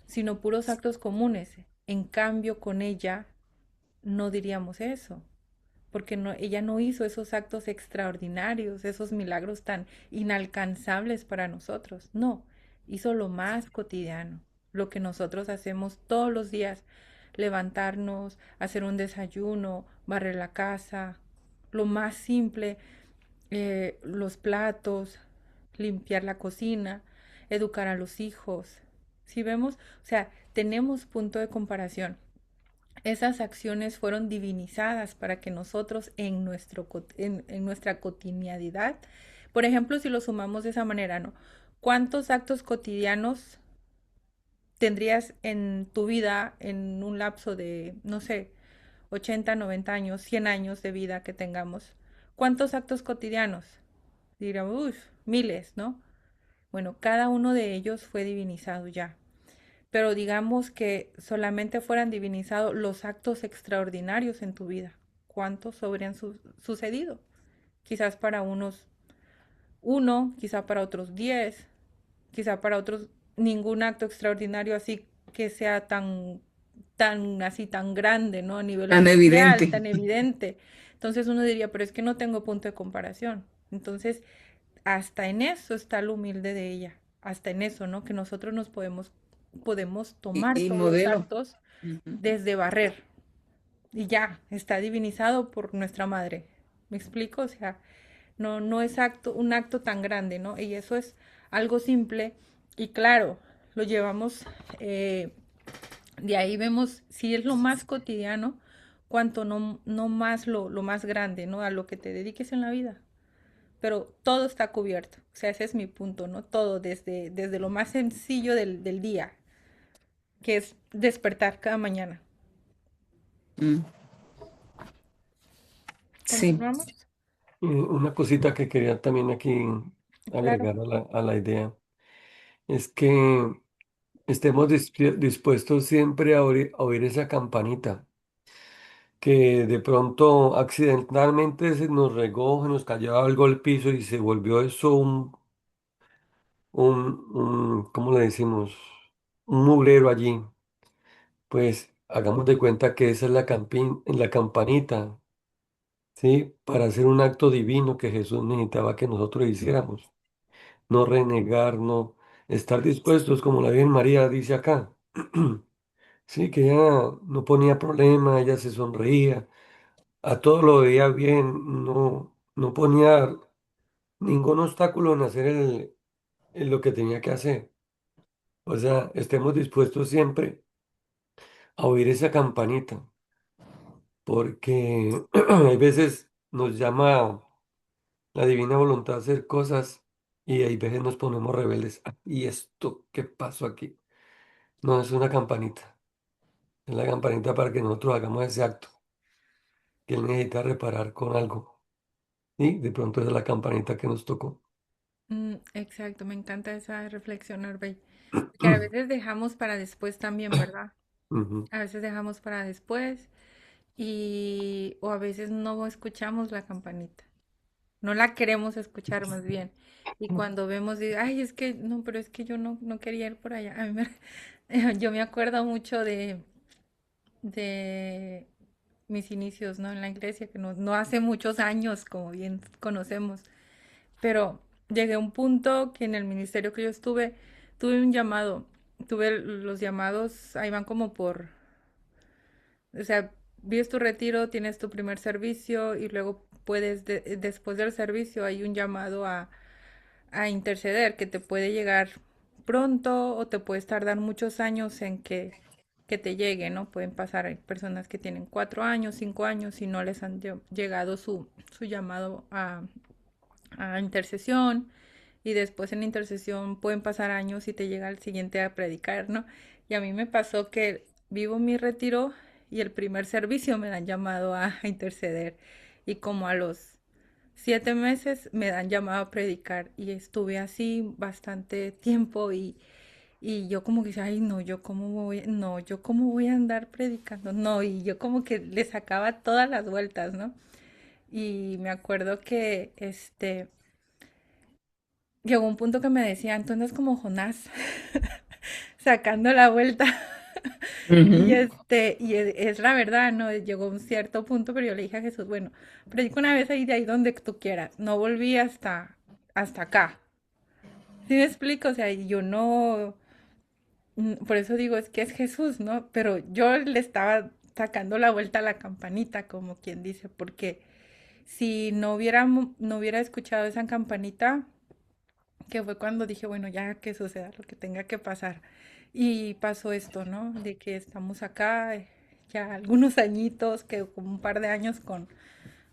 [SPEAKER 1] sino puros actos comunes. En cambio, con ella no diríamos eso, porque no, ella no hizo esos actos extraordinarios, esos milagros tan inalcanzables para nosotros. No, hizo lo más cotidiano, lo que nosotros hacemos todos los días, levantarnos, hacer un desayuno, barrer la casa, lo más simple, los platos, limpiar la cocina, educar a los hijos. Si vemos, o sea, tenemos punto de comparación. Esas acciones fueron divinizadas para que nosotros en nuestra cotidianidad, por ejemplo, si lo sumamos de esa manera, ¿no? ¿Cuántos actos cotidianos tendrías en tu vida en un lapso de, no sé, 80, 90 años, 100 años de vida que tengamos? ¿Cuántos actos cotidianos? Diríamos, uff, miles, ¿no? Bueno, cada uno de ellos fue divinizado ya. Pero digamos que solamente fueran divinizados los actos extraordinarios en tu vida. ¿Cuántos habrían sucedido? Quizás para unos uno, quizá para otros 10, quizá para otros ningún acto extraordinario así que sea tan grande, ¿no? A nivel
[SPEAKER 2] Tan
[SPEAKER 1] mundial,
[SPEAKER 2] evidente.
[SPEAKER 1] tan evidente. Entonces uno diría, pero es que no tengo punto de comparación. Entonces, hasta en eso está lo humilde de ella, hasta en eso, ¿no? Que nosotros podemos tomar
[SPEAKER 2] Y
[SPEAKER 1] todos los
[SPEAKER 2] modelo.
[SPEAKER 1] actos
[SPEAKER 2] Ujú.
[SPEAKER 1] desde barrer y ya, está divinizado por nuestra madre. ¿Me explico? O sea, no es un acto tan grande, ¿no? Y eso es algo simple y claro, lo llevamos, de ahí vemos si es lo más cotidiano, cuanto no más lo más grande, ¿no? A lo que te dediques en la vida. Pero todo está cubierto, o sea, ese es mi punto, ¿no? Todo, desde lo más sencillo del día, que es despertar cada mañana.
[SPEAKER 2] Mm, sí.
[SPEAKER 1] ¿Continuamos?
[SPEAKER 3] Una cosita que quería también aquí
[SPEAKER 1] Claro.
[SPEAKER 3] agregar a a la idea es que estemos dispuestos siempre a oír esa campanita que de pronto accidentalmente se nos regó, se nos cayó algo al piso y se volvió eso ¿cómo le decimos? Un mugrero allí. Pues hagamos de cuenta que esa es la campanita, ¿sí? Para hacer un acto divino que Jesús necesitaba que nosotros hiciéramos. No renegar, no estar dispuestos, como la Virgen María dice acá. Sí, que ella no ponía problema, ella se sonreía, a todo lo veía bien, no ponía ningún obstáculo en hacer en lo que tenía que hacer. O sea, estemos dispuestos siempre a oír esa campanita, porque hay veces nos llama la divina voluntad a hacer cosas y hay veces nos ponemos rebeldes. "Ah, ¿y esto qué pasó aquí?" No, es una campanita. Es la campanita para que nosotros hagamos ese acto que él necesita reparar con algo. Y de pronto esa es la campanita que nos tocó.
[SPEAKER 1] Exacto, me encanta esa reflexión, Arbey. Que a veces dejamos para después también, ¿verdad?
[SPEAKER 3] Ujú.
[SPEAKER 1] A veces dejamos para después o a veces no escuchamos la campanita. No la queremos escuchar más bien. Y cuando vemos, digo, ay, es que, no, pero es que yo no quería ir por allá. Yo me acuerdo mucho de mis inicios, ¿no? En la iglesia, que no hace muchos años, como bien conocemos. Pero llegué a un punto que en el ministerio que yo estuve, tuve un llamado. Tuve los llamados, ahí van como o sea, vives tu retiro, tienes tu primer servicio y luego puedes, después del servicio hay un llamado a interceder que te puede llegar pronto o te puedes tardar muchos años en que te llegue, ¿no? Pueden pasar, hay personas que tienen 4 años, 5 años y no les han llegado su llamado a intercesión y después en intercesión pueden pasar años y te llega el siguiente a predicar, ¿no? Y a mí me pasó que vivo mi retiro y el primer servicio me dan llamado a interceder y como a los 7 meses me dan llamado a predicar y estuve así bastante tiempo y yo como que decía, ay no, yo cómo voy a andar predicando, no, y yo como que le sacaba todas las vueltas, ¿no? Y me acuerdo que llegó un punto que me decían, tú andas como Jonás, sacando la vuelta. Y
[SPEAKER 2] Ujú.
[SPEAKER 1] es la verdad, ¿no? Llegó un cierto punto, pero yo le dije a Jesús, bueno, predico una vez ahí de ahí donde tú quieras. No volví hasta acá. ¿Sí me explico? O sea, y yo no, por eso digo, es que es Jesús, ¿no? Pero yo le estaba sacando la vuelta a la campanita, como quien dice, porque si no hubiera escuchado esa campanita, que fue cuando dije, bueno, ya que suceda lo que tenga que pasar. Y pasó esto, ¿no? De que estamos acá ya algunos añitos, que como un par de años con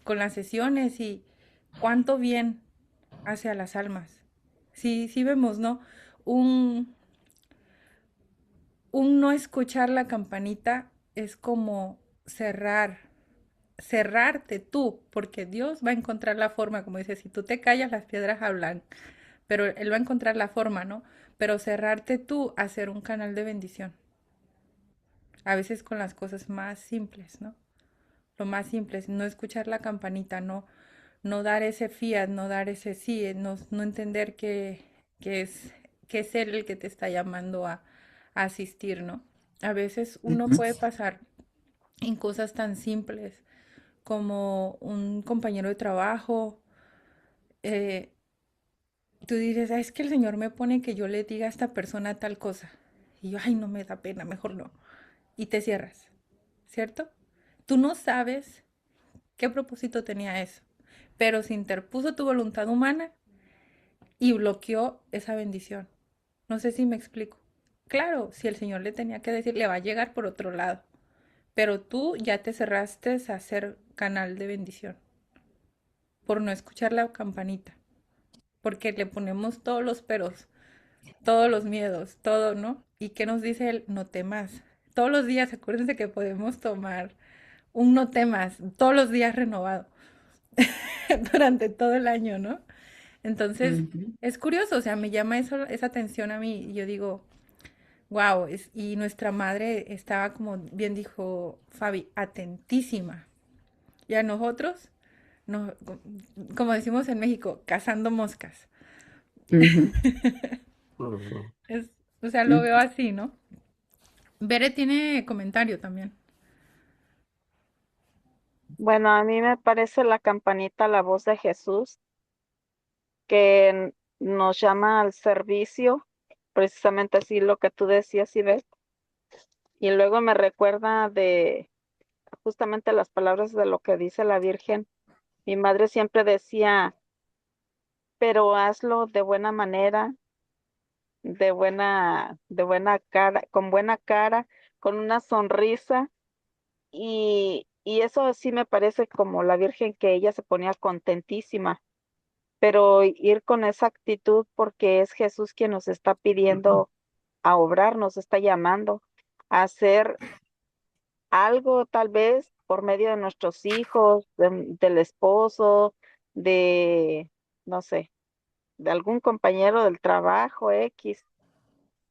[SPEAKER 1] las sesiones y cuánto bien hace a las almas. Sí, sí vemos, ¿no? Un, un no escuchar la campanita es como cerrarte tú, porque Dios va a encontrar la forma, como dice, si tú te callas, las piedras hablan, pero Él va a encontrar la forma, ¿no? Pero cerrarte tú a ser un canal de bendición, a veces con las cosas más simples, ¿no? Lo más simple es no escuchar la campanita, no dar ese fiat, no dar ese sí, no entender que es, que es Él el que te está llamando a asistir, ¿no? A veces uno
[SPEAKER 2] Ujú.
[SPEAKER 1] puede pasar en cosas tan simples como un compañero de trabajo. eh, Tú dices, "Ah, es que el Señor me pone que yo le diga a esta persona tal cosa." Y yo, ay, no me da pena, mejor no. Y te cierras, ¿cierto? Tú no sabes qué propósito tenía eso, pero se interpuso tu voluntad humana y bloqueó esa bendición. No sé si me explico. Claro, si el Señor le tenía que decir, le va a llegar por otro lado, pero tú ya te cerraste a ser canal de bendición por no escuchar la campanita, porque le ponemos todos los peros, todos los miedos, todo, ¿no? ¿Y qué nos dice él? No temas. Todos los días, acuérdense que podemos tomar un no temas, todos los días renovado, durante todo el año, ¿no? Entonces,
[SPEAKER 2] Ujú.
[SPEAKER 1] es curioso, o sea, me llama esa atención a mí y yo digo, Wow, y nuestra madre estaba, como bien dijo Fabi, atentísima. Y a nosotros, no, como decimos en México, cazando moscas.
[SPEAKER 2] Ujú,
[SPEAKER 3] Ujú.
[SPEAKER 1] Es, o sea, lo veo
[SPEAKER 2] ujú.
[SPEAKER 1] así, ¿no? Bere tiene comentario también.
[SPEAKER 4] Bueno, a mí me parece la campanita la voz de Jesús que nos llama al servicio, precisamente así lo que tú decías, Ivette. Y luego me recuerda de justamente las palabras de lo que dice la Virgen. Mi madre siempre decía, pero hazlo de buena manera, de buena cara, con una sonrisa. Y eso sí me parece como la Virgen que ella se ponía contentísima, pero ir con esa actitud porque es Jesús quien nos está pidiendo a obrar, nos está llamando a hacer algo tal vez por medio de nuestros hijos, del esposo, de, no sé, de algún compañero del trabajo X,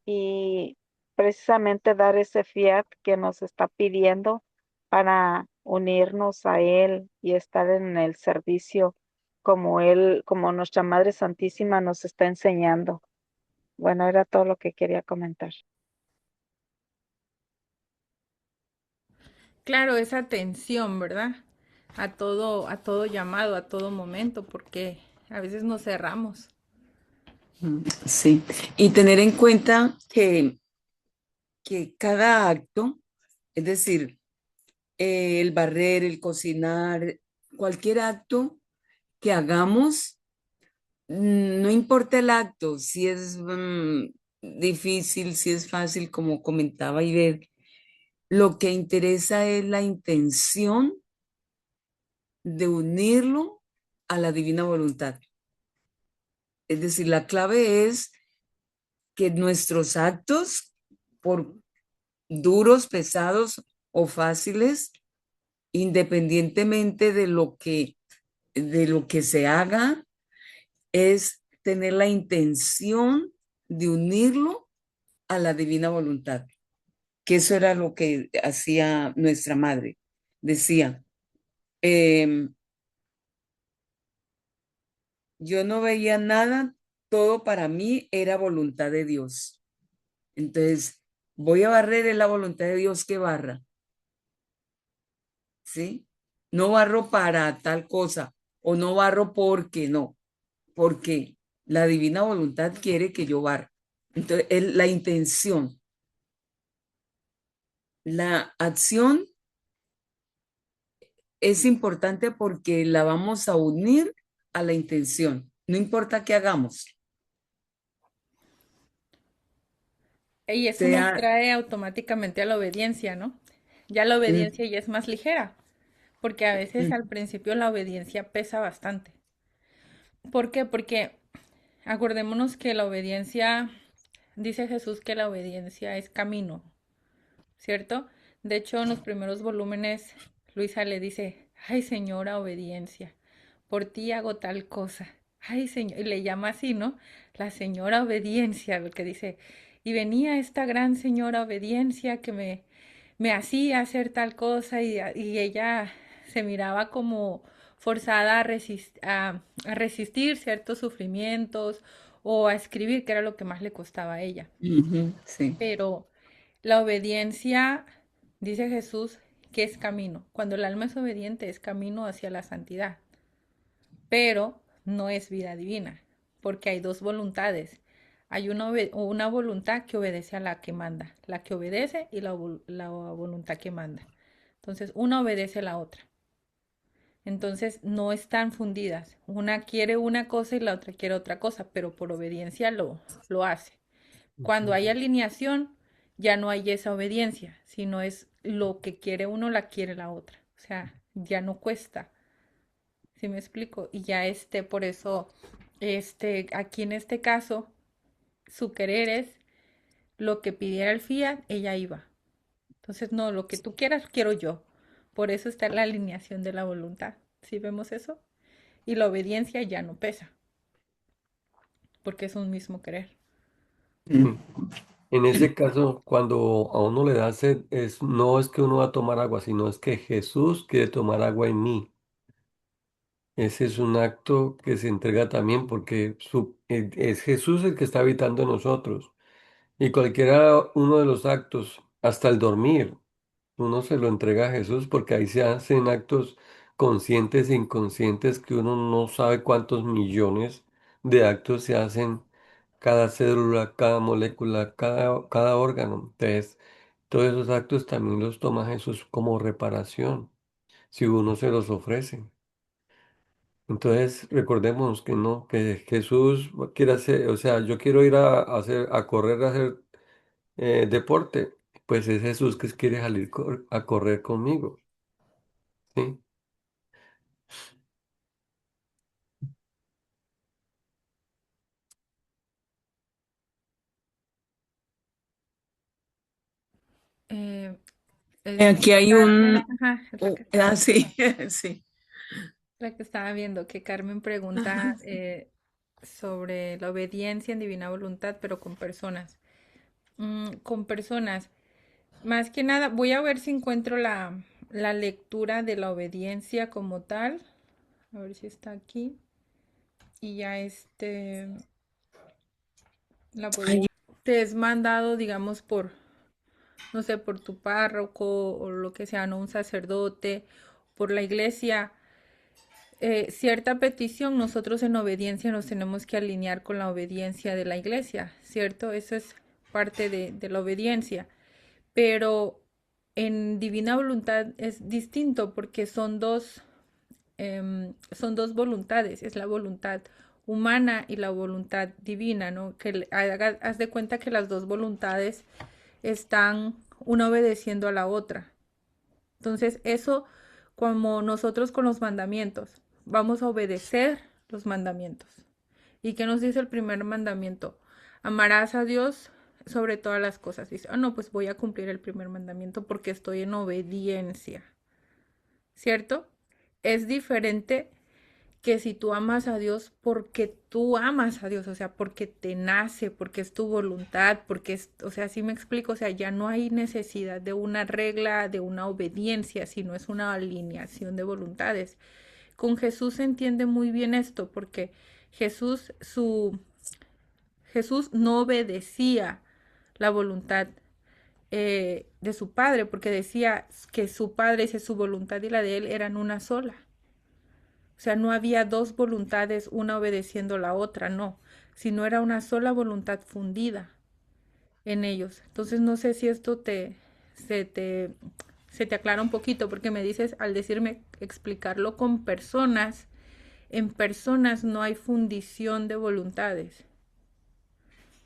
[SPEAKER 4] y precisamente dar ese fiat que nos está pidiendo para unirnos a Él y estar en el servicio como Él, como nuestra Madre Santísima nos está enseñando. Bueno, era todo lo que quería comentar.
[SPEAKER 1] Claro, esa atención, ¿verdad? A todo llamado, a todo momento, porque a veces nos cerramos.
[SPEAKER 2] Sí, y tener en cuenta que cada acto, es decir, el barrer, el cocinar, cualquier acto que hagamos, no importa el acto, si es difícil, si es fácil, como comentaba Iber, lo que interesa es la intención de unirlo a la divina voluntad. Es decir, la clave es que nuestros actos, por duros, pesados o fáciles, independientemente de lo que se haga, es tener la intención de unirlo a la divina voluntad, que eso era lo que hacía nuestra madre. Decía, em, yo no veía nada, todo para mí era voluntad de Dios. Entonces, voy a barrer en la voluntad de Dios que barra, ¿sí? No barro para tal cosa o no barro porque no, porque la divina voluntad quiere que yo barra. Entonces, la intención, la acción es importante porque la vamos a unir a la intención, no importa qué hagamos,
[SPEAKER 1] Y eso nos
[SPEAKER 2] sea,
[SPEAKER 1] trae automáticamente a la obediencia, ¿no? Ya la
[SPEAKER 2] mm,
[SPEAKER 1] obediencia ya es más ligera, porque a veces al
[SPEAKER 2] mm,
[SPEAKER 1] principio la obediencia pesa bastante. ¿Por qué? Porque acordémonos que la obediencia, dice Jesús que la obediencia es camino, ¿cierto? De hecho, en los primeros volúmenes, Luisa le dice, ay señora obediencia, por ti hago tal cosa. Ay señor, y le llama así, ¿no? La señora obediencia, lo que dice, y venía esta gran señora obediencia que me hacía hacer tal cosa y ella se miraba como forzada a resistir ciertos sufrimientos o a escribir, que era lo que más le costaba a ella.
[SPEAKER 2] ujú, sí.
[SPEAKER 1] Pero la obediencia, dice Jesús, que es camino. Cuando el alma es obediente es camino hacia la santidad, pero no es vida divina, porque hay dos voluntades. Hay una voluntad que obedece a la que manda, la que obedece y la voluntad que manda. Entonces, una obedece a la otra. Entonces, no están fundidas. Una quiere una cosa y la otra quiere otra cosa, pero por obediencia lo hace. Cuando hay alineación, ya no hay esa obediencia, sino es lo que quiere uno, la quiere la otra. O sea, ya no cuesta, ¿sí me explico? Y ya por eso, aquí en este caso, su querer es lo que pidiera el fiat, ella iba. Entonces, no, lo que tú quieras, quiero yo. Por eso está la alineación de la voluntad. ¿Sí vemos eso? Y la obediencia ya no pesa, porque es un mismo querer.
[SPEAKER 2] Mm.
[SPEAKER 3] En ese caso, cuando a uno le da sed, no es que uno va a tomar agua, sino es que Jesús quiere tomar agua en mí. Ese es un acto que se entrega también porque es Jesús el que está habitando en nosotros. Y cualquiera uno de los actos, hasta el dormir, uno se lo entrega a Jesús porque ahí se hacen actos conscientes e inconscientes que uno no sabe cuántos millones de actos se hacen cada célula, cada molécula, cada órgano. Entonces, todos esos actos también los toma Jesús como reparación, si uno se los ofrece. Entonces, recordemos que no, que Jesús quiere hacer, o sea, yo quiero ir a correr, a hacer deporte, pues es Jesús que quiere salir a correr conmigo, ¿sí?
[SPEAKER 1] Eh,
[SPEAKER 2] Aquí hay
[SPEAKER 1] Carmen,
[SPEAKER 2] un,
[SPEAKER 1] ajá, es lo que estaba,
[SPEAKER 2] sí, sí.
[SPEAKER 1] la que estaba viendo, que Carmen pregunta sobre la obediencia en divina voluntad, pero con personas. Con personas. Más que nada, voy a ver si encuentro la lectura de la obediencia como tal. A ver si está aquí. Y ya la puedo.
[SPEAKER 2] Ay,
[SPEAKER 1] Te es mandado, digamos, por, no sé, por tu párroco o lo que sea, no un sacerdote, por la iglesia. Cierta petición, nosotros en obediencia nos tenemos que alinear con la obediencia de la iglesia, ¿cierto? Eso es parte de la obediencia. Pero en divina voluntad es distinto porque son dos voluntades, es la voluntad humana y la voluntad divina, ¿no? Haz de cuenta que las dos voluntades están una obedeciendo a la otra. Entonces, eso como nosotros con los mandamientos, vamos a obedecer los mandamientos. ¿Y qué nos dice el primer mandamiento? Amarás a Dios sobre todas las cosas. Dice, no, pues voy a cumplir el primer mandamiento porque estoy en obediencia, ¿cierto? Es diferente que si tú amas a Dios porque tú amas a Dios, o sea, porque te nace, porque es tu voluntad, porque es, o sea, sí me explico, o sea, ya no hay necesidad de una regla, de una obediencia, sino es una alineación de voluntades. Con Jesús se entiende muy bien esto, porque Jesús, su, Jesús no obedecía la voluntad de su padre, porque decía que su padre, su voluntad y la de él eran una sola. O sea, no había dos voluntades, una obedeciendo la otra, no, sino era una sola voluntad fundida en ellos. Entonces, no sé si esto se te, se te aclara un poquito, porque me dices, al decirme explicarlo con personas, en personas no hay fundición de voluntades.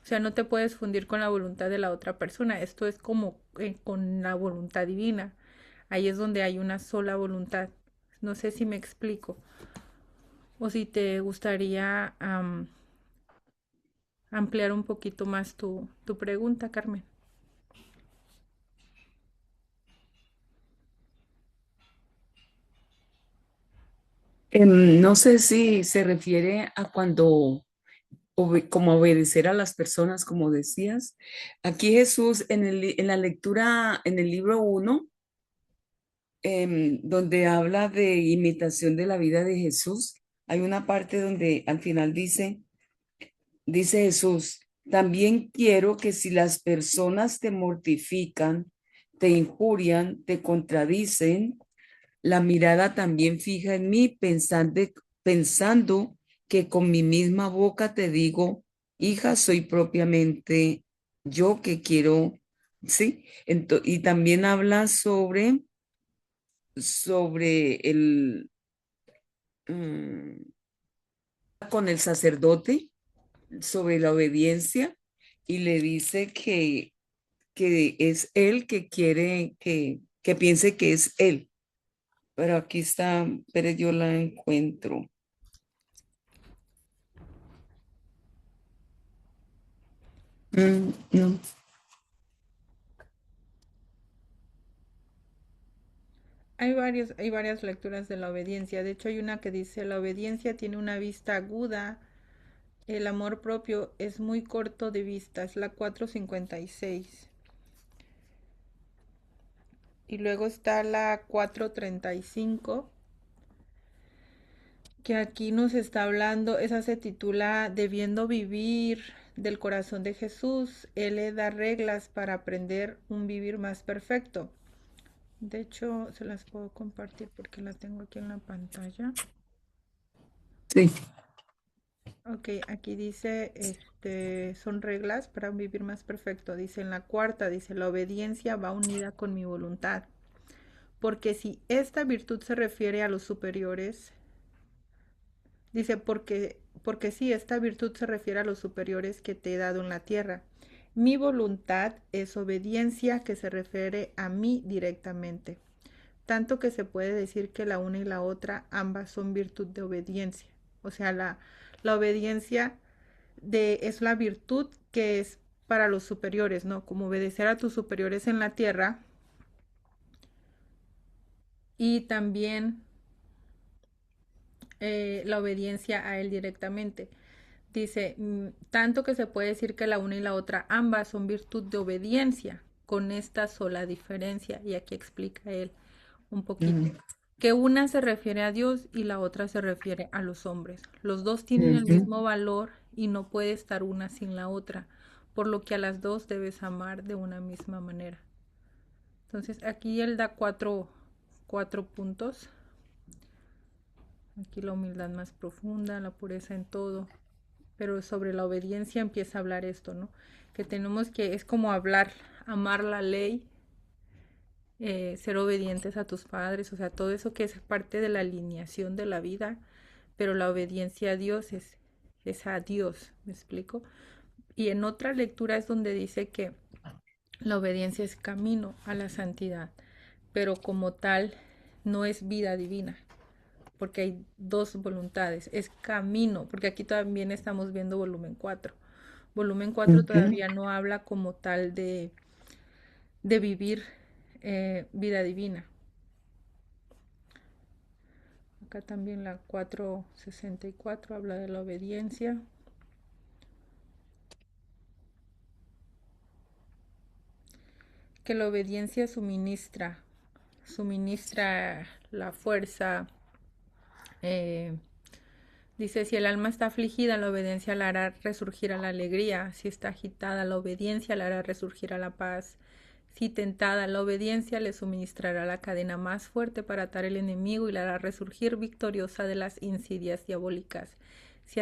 [SPEAKER 1] O sea, no te puedes fundir con la voluntad de la otra persona. Esto es como con la voluntad divina. Ahí es donde hay una sola voluntad. No sé si me explico. O si te gustaría ampliar un poquito más tu pregunta, Carmen.
[SPEAKER 2] No sé si se refiere a cuando, como obedecer a las personas, como decías. Aquí Jesús, en la lectura, en el libro uno, donde habla de imitación de la vida de Jesús, hay una parte donde al final dice Jesús, también quiero que si las personas te mortifican, te injurian, te contradicen, la mirada también fija en mí, pensando que con mi misma boca te digo, hija, soy propiamente yo que quiero, ¿sí? Y también habla sobre mm, con el sacerdote, sobre la obediencia, y le dice que es él que quiere que piense que es él. Pero aquí está, pero yo la encuentro. No.
[SPEAKER 1] Hay varias lecturas de la obediencia. De hecho, hay una que dice, la obediencia tiene una vista aguda el amor propio es muy corto de vista, es la 456. Y luego está la 435, que aquí nos está hablando, esa se titula Debiendo vivir del corazón de Jesús. Él le da reglas para aprender un vivir más perfecto. De hecho, se las puedo compartir porque la tengo aquí en la pantalla.
[SPEAKER 2] Sí.
[SPEAKER 1] Ok, aquí dice, son reglas para un vivir más perfecto. Dice en la cuarta, dice, la obediencia va unida con mi voluntad. Porque si esta virtud se refiere a los superiores, dice, porque si esta virtud se refiere a los superiores que te he dado en la tierra. Mi voluntad es obediencia que se refiere a mí directamente. Tanto que se puede decir que la una y la otra, ambas son virtud de obediencia. O sea, la obediencia es la virtud que es para los superiores, ¿no? Como obedecer a tus superiores en la tierra y también la obediencia a él directamente. Dice, tanto que se puede decir que la una y la otra, ambas son virtud de obediencia, con esta sola diferencia, y aquí explica él un poquito,
[SPEAKER 2] Ujú,
[SPEAKER 1] que una se refiere a Dios y la otra se refiere a los hombres. Los dos tienen el
[SPEAKER 2] ujú,
[SPEAKER 1] mismo valor y no puede estar una sin la otra, por lo que a las dos debes amar de una misma manera. Entonces aquí él da cuatro puntos. Aquí la humildad más profunda, la pureza en todo. Pero sobre la obediencia empieza a hablar esto, ¿no? Que tenemos que, es como hablar, amar la ley, ser obedientes a tus padres, o sea, todo eso que es parte de la alineación de la vida, pero la obediencia a Dios es a Dios, ¿me explico? Y en otra lectura es donde dice que la obediencia es camino a la santidad, pero como tal no es vida divina, porque hay dos voluntades, es camino, porque aquí también estamos viendo volumen 4. Volumen 4
[SPEAKER 2] ujú.
[SPEAKER 1] todavía no habla como tal de vivir vida divina. Acá también la 464 habla de la obediencia, que la obediencia suministra la fuerza. eh, Dice, si el alma está afligida, la obediencia la hará resurgir a la alegría. Si está agitada, la obediencia la hará resurgir a la paz. Si tentada, la obediencia le suministrará la cadena más fuerte para atar al enemigo y la hará resurgir victoriosa de las insidias diabólicas. Si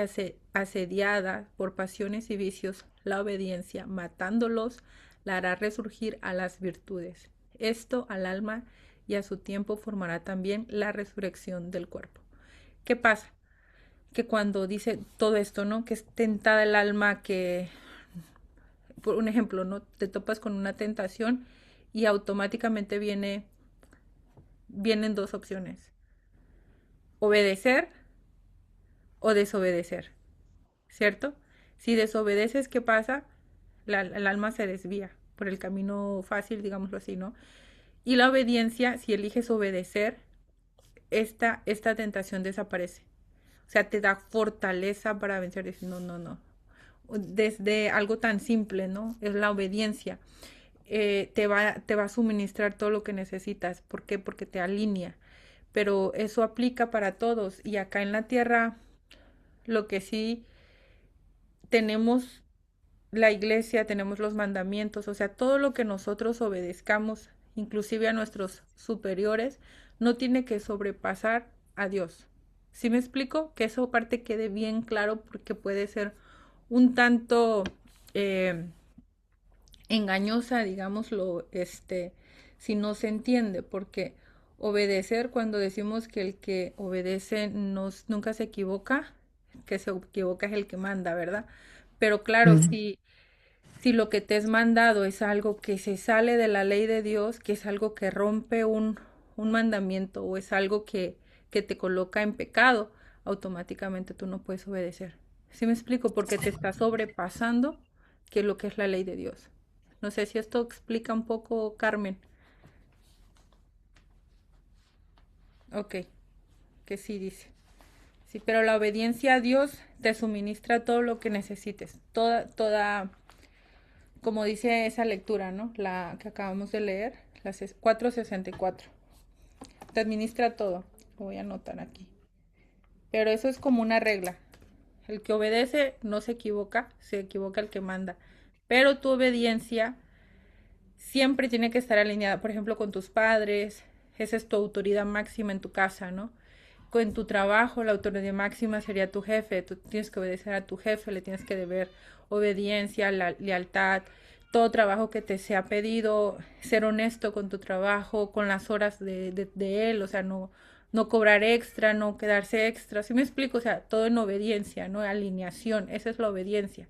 [SPEAKER 1] asediada por pasiones y vicios, la obediencia, matándolos, la hará resurgir a las virtudes. Esto al alma y a su tiempo formará también la resurrección del cuerpo. ¿Qué pasa? Que cuando dice todo esto, ¿no? Que es tentada el alma, que, por un ejemplo, ¿no? Te topas con una tentación y automáticamente vienen dos opciones, obedecer o desobedecer, ¿cierto? Si desobedeces, ¿qué pasa? El alma se desvía por el camino fácil, digámoslo así, ¿no? Y la obediencia, si eliges obedecer, esta tentación desaparece. O sea, te da fortaleza para vencer. Decir, no, no, no. Desde algo tan simple, ¿no? Es la obediencia. Te va a suministrar todo lo que necesitas. ¿Por qué? Porque te alinea. Pero eso aplica para todos. Y acá en la tierra, lo que sí tenemos la iglesia, tenemos los mandamientos, o sea, todo lo que nosotros obedezcamos, inclusive a nuestros superiores, no tiene que sobrepasar a Dios. ¿Sí me explico? Que eso parte quede bien claro porque puede ser un tanto eh, engañosa, digámoslo, si no se entiende, porque obedecer, cuando decimos que el que obedece nunca se equivoca, que se equivoca es el que manda, ¿verdad? Pero claro,
[SPEAKER 2] Ujú.
[SPEAKER 1] si lo que te es mandado es algo que se sale de la ley de Dios, que es algo que rompe un mandamiento o es algo que te coloca en pecado, automáticamente tú no puedes obedecer. ¿Sí me explico? Porque te está sobrepasando que lo que es la ley de Dios. No sé si esto explica un poco, Carmen. Ok, que sí dice. Sí, pero la obediencia a Dios te suministra todo lo que necesites, como dice esa lectura, ¿no? La que acabamos de leer, la 464. Te administra todo. Lo voy a anotar aquí. Pero eso es como una regla. El que obedece no se equivoca el que manda. Pero tu obediencia siempre tiene que estar alineada, por ejemplo, con tus padres. Esa es tu autoridad máxima en tu casa, ¿no? En tu trabajo, la autoridad máxima sería tu jefe. Tú tienes que obedecer a tu jefe, le tienes que deber obediencia, lealtad, todo trabajo que te sea pedido, ser honesto con tu trabajo, con las horas de él, o sea, no cobrar extra, no quedarse extra. ¿Sí me explico? O sea, todo en obediencia, ¿no? Alineación, esa es la obediencia.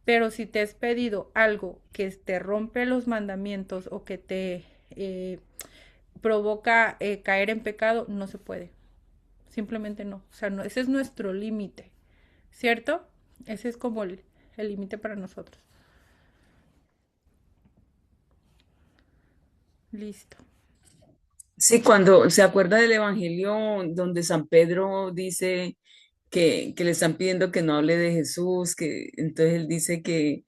[SPEAKER 1] Pero si te has pedido algo que te rompe los mandamientos o que te provoca caer en pecado, no se puede. Simplemente no. O sea, no, ese es nuestro límite, ¿cierto? Ese es como el límite para nosotros. Listo.
[SPEAKER 2] Sí, cuando se acuerda del Evangelio donde San Pedro dice que le están pidiendo que no hable de Jesús, que entonces él dice que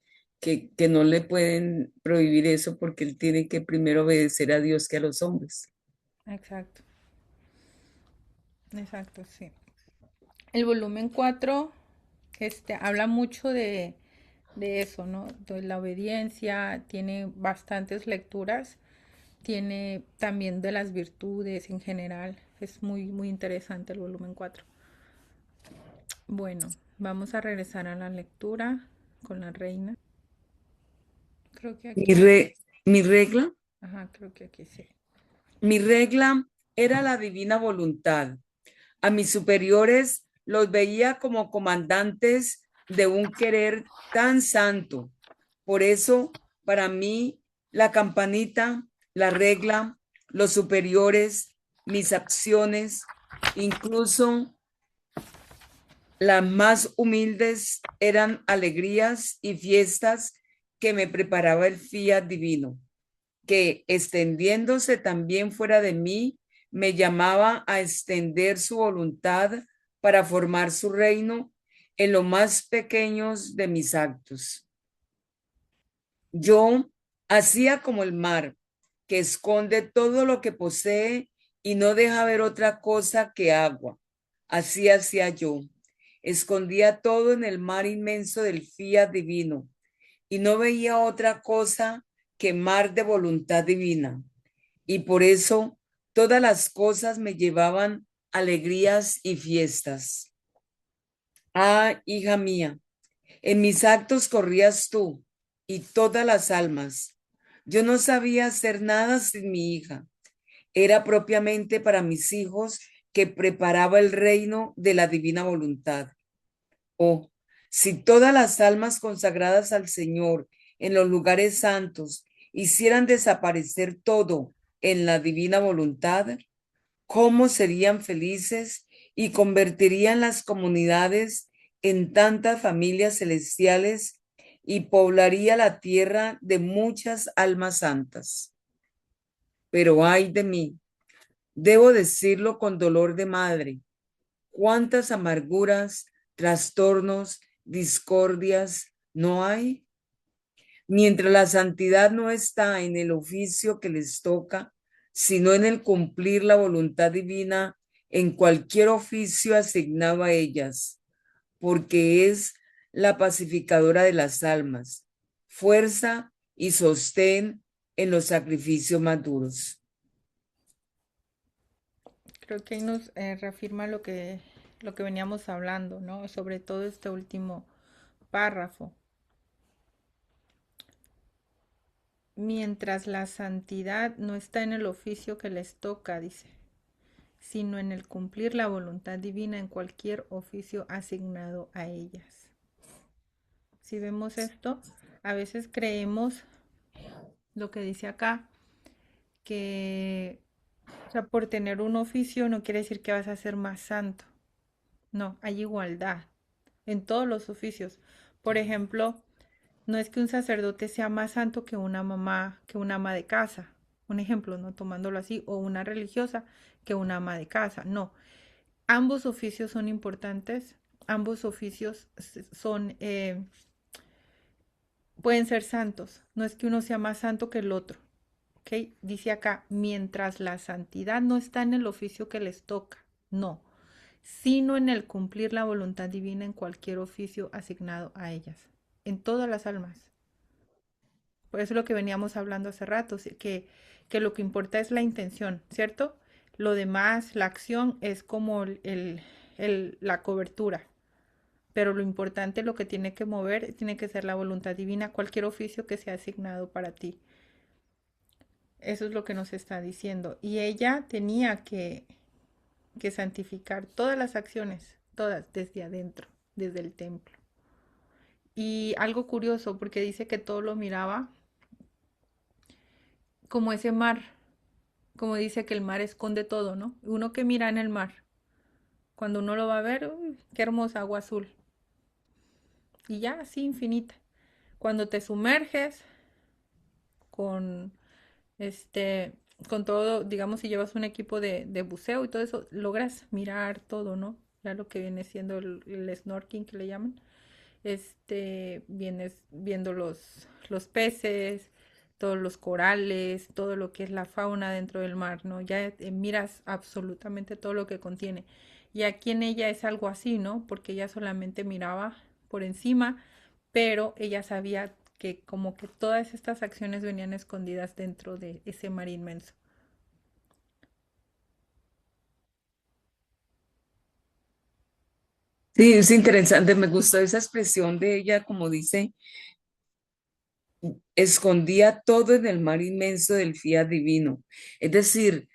[SPEAKER 2] no le pueden prohibir eso porque él tiene que primero obedecer a Dios que a los hombres.
[SPEAKER 1] Exacto. Exacto, sí. El volumen 4 habla mucho de eso, ¿no? De la obediencia, tiene bastantes lecturas, tiene también de las virtudes en general. Es muy, muy interesante el volumen 4. Bueno, vamos a regresar a la lectura con la reina. Creo que
[SPEAKER 2] Mi,
[SPEAKER 1] aquí,
[SPEAKER 2] re- mi regla,
[SPEAKER 1] ajá, creo que aquí sí.
[SPEAKER 2] mi regla era la divina voluntad. A mis superiores los veía como comandantes de un querer tan santo. Por eso, para mí, la campanita, la regla, los superiores, mis acciones, incluso las más humildes, eran alegrías y fiestas que me preparaba el fiat divino, que extendiéndose también fuera de mí, me llamaba a extender su voluntad para formar su reino en lo más pequeños de mis actos. Yo hacía como el mar, que esconde todo lo que posee y no deja ver otra cosa que agua. Así hacía yo. Escondía todo en el mar inmenso del fiat divino y no veía otra cosa que mar de voluntad divina. Y por eso todas las cosas me llevaban alegrías y fiestas. Ah, hija mía, en mis actos corrías tú y todas las almas. Yo no sabía hacer nada sin mi hija. Era propiamente para mis hijos que preparaba el reino de la divina voluntad. Oh, si todas las almas consagradas al Señor en los lugares santos hicieran desaparecer todo en la divina voluntad, ¿cómo serían felices y convertirían las comunidades en tantas familias celestiales y poblaría la tierra de muchas almas santas? Pero ay de mí, debo decirlo con dolor de madre, cuántas amarguras, trastornos, discordias no hay. Mientras la santidad no está en el oficio que les toca, sino en el cumplir la voluntad divina en cualquier oficio asignado a ellas, porque es la pacificadora de las almas, fuerza y sostén en los sacrificios más duros.
[SPEAKER 1] Creo que ahí nos reafirma lo que veníamos hablando, ¿no? Sobre todo este último párrafo. Mientras la santidad no está en el oficio que les toca, dice, sino en el cumplir la voluntad divina en cualquier oficio asignado a ellas. Si vemos esto, a veces creemos lo que dice acá, que, o sea, por tener un oficio no quiere decir que vas a ser más santo. No, hay igualdad en todos los oficios. Por ejemplo, no es que un sacerdote sea más santo que una mamá, que una ama de casa. Un ejemplo, ¿no? Tomándolo así, o una religiosa que una ama de casa. No. ambos oficios son importantes, ambos oficios son, pueden ser santos, no es que uno sea más santo que el otro, ¿ok? Dice acá, mientras la santidad no está en el oficio que les toca, no, sino en el cumplir la voluntad divina en cualquier oficio asignado a ellas, en todas las almas. Por eso es lo que veníamos hablando hace rato, que lo que importa es la intención, ¿cierto? Lo demás, la acción, es como la cobertura. Pero lo importante, lo que tiene que mover, tiene que ser la voluntad divina, cualquier oficio que sea asignado para ti. Eso es lo que nos está diciendo. Y ella tenía que santificar todas las acciones, todas desde adentro, desde el templo. Y algo curioso, porque dice que todo lo miraba como ese mar, como dice que el mar esconde todo, ¿no? Uno que mira en el mar, cuando uno lo va a ver, uy, qué hermosa agua azul. Y ya, así infinita. Cuando te sumerges con este, con todo, digamos, si llevas un equipo de buceo y todo eso, logras mirar todo, ¿no? Ya lo que viene siendo el snorkeling que le llaman. Vienes viendo los peces, todos los corales, todo lo que es la fauna dentro del mar, ¿no? Ya miras absolutamente todo lo que contiene. Y aquí en ella es algo así, ¿no? Porque ella solamente miraba por encima, pero ella sabía que como que todas estas acciones venían escondidas dentro de ese mar inmenso.
[SPEAKER 2] Sí, es interesante, me gustó esa expresión de ella, como dice, escondía todo en el mar inmenso del fiat divino. Es decir,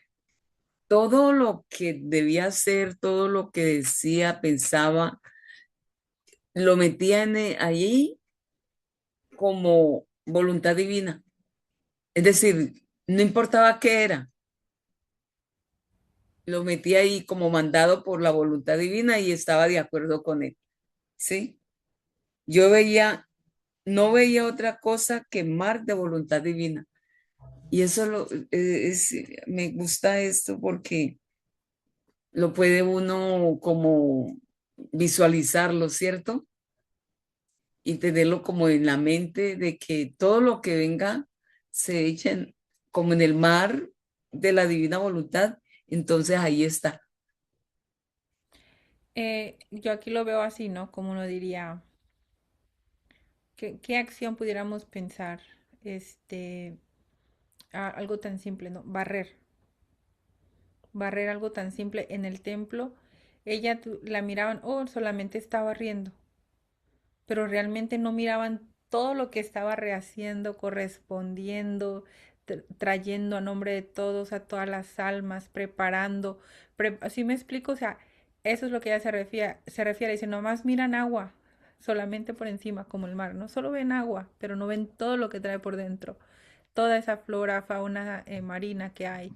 [SPEAKER 2] todo lo que debía hacer, todo lo que decía, pensaba, lo metía allí como voluntad divina. Es decir, no importaba qué era, lo metía ahí como mandado por la voluntad divina y estaba de acuerdo con él. ¿Sí? Yo veía, no veía otra cosa que mar de voluntad divina. Y eso me gusta esto porque lo puede uno como visualizarlo, ¿cierto? Y tenerlo como en la mente de que todo lo que venga se echen como en el mar de la divina voluntad, entonces ahí está.
[SPEAKER 1] Yo aquí lo veo así, ¿no? Como uno diría, ¿qué acción pudiéramos pensar? Este, algo tan simple, ¿no? Barrer algo tan simple en el templo. Ella la miraban, oh, solamente estaba riendo, pero realmente no miraban todo lo que estaba rehaciendo, correspondiendo, trayendo a nombre de todos, a todas las almas, preparando. ¿Sí me explico? O sea, eso es lo que ella se refiere, dice, nomás miran agua, solamente por encima, como el mar, no solo ven agua, pero no ven todo lo que trae por dentro, toda esa flora, fauna marina que hay,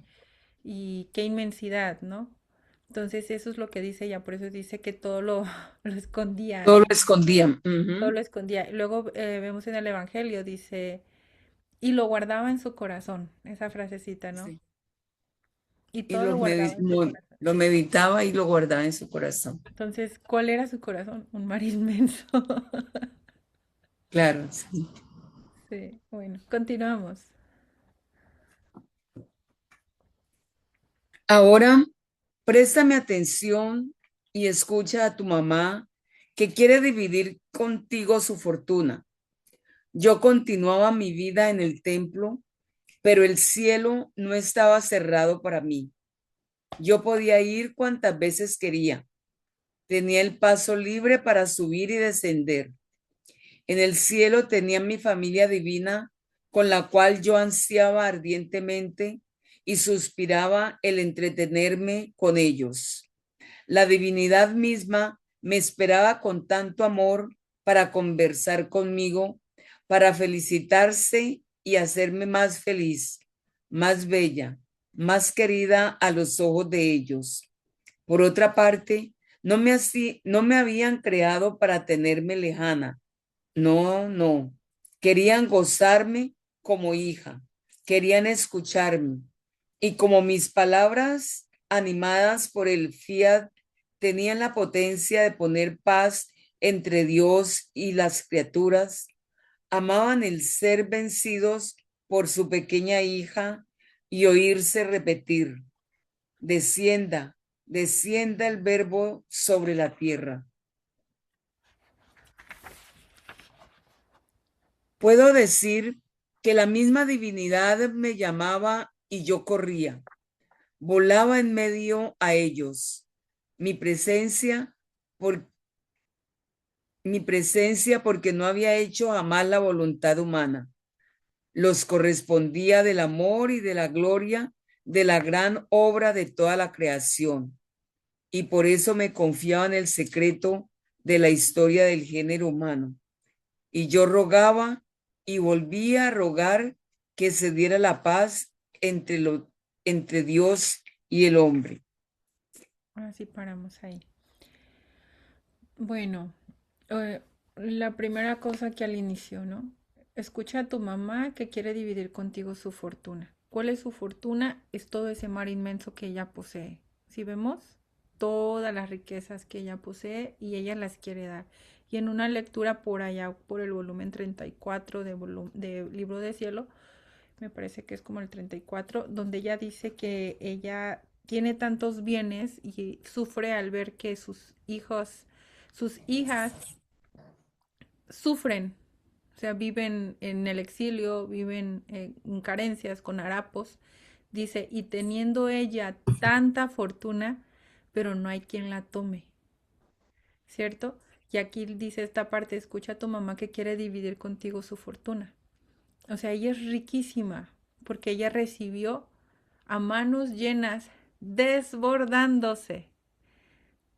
[SPEAKER 1] y qué inmensidad, ¿no? Entonces eso es lo que dice ella, por eso dice que todo lo, lo escondía,
[SPEAKER 2] Todo lo escondían.
[SPEAKER 1] todo
[SPEAKER 2] Ujú.
[SPEAKER 1] lo escondía. Y luego vemos en el Evangelio, dice, y lo guardaba en su corazón, esa frasecita, ¿no?
[SPEAKER 2] Sí.
[SPEAKER 1] Y
[SPEAKER 2] Y
[SPEAKER 1] todo lo guardaba en su corazón.
[SPEAKER 2] lo meditaba y lo guardaba en su corazón.
[SPEAKER 1] Entonces, ¿cuál era su corazón? Un mar inmenso.
[SPEAKER 2] Claro, sí.
[SPEAKER 1] Sí, bueno, continuamos.
[SPEAKER 2] Ahora, préstame atención y escucha a tu mamá que quiere dividir contigo su fortuna. Yo continuaba mi vida en el templo, pero el cielo no estaba cerrado para mí. Yo podía ir cuantas veces quería. Tenía el paso libre para subir y descender. En el cielo tenía mi familia divina, con la cual yo ansiaba ardientemente y suspiraba el entretenerme con ellos. La divinidad misma me esperaba con tanto amor para conversar conmigo, para felicitarse y hacerme más feliz, más bella, más querida a los ojos de ellos. Por otra parte, no me habían creado para tenerme lejana. No, no. Querían gozarme como hija, querían escucharme. Y como mis palabras, animadas por el fiat tenían la potencia de poner paz entre Dios y las criaturas, amaban el ser vencidos por su pequeña hija y oírse repetir, descienda, descienda el verbo sobre la tierra. Puedo decir que la misma divinidad me llamaba y yo corría, volaba en medio a ellos. Mi presencia, por, mi presencia porque no había hecho jamás la voluntad humana. Los correspondía del amor y de la gloria de la gran obra de toda la creación. Y por eso me confiaba en el secreto de la historia del género humano. Y yo rogaba y volvía a rogar que se diera la paz entre Dios y el hombre.
[SPEAKER 1] Así paramos ahí. Bueno, eh, la primera cosa que al inicio, ¿no? Escucha a tu mamá que quiere dividir contigo su fortuna. ¿Cuál es su fortuna? Es todo ese mar inmenso que ella posee. ¿Sí vemos? Todas las riquezas que ella posee y ella las quiere dar. Y en una lectura por allá, por el volumen 34 de Libro de Cielo, me parece que es como el 34, donde ella dice que ella tiene tantos bienes y sufre al ver que sus hijas sufren, o sea, viven en el exilio, viven en carencias, con harapos, dice, y teniendo ella tanta fortuna, pero no hay quien la tome, ¿cierto? Y aquí dice esta parte, escucha a tu mamá que quiere dividir contigo su fortuna. O sea, ella es riquísima porque ella recibió a manos llenas, desbordándose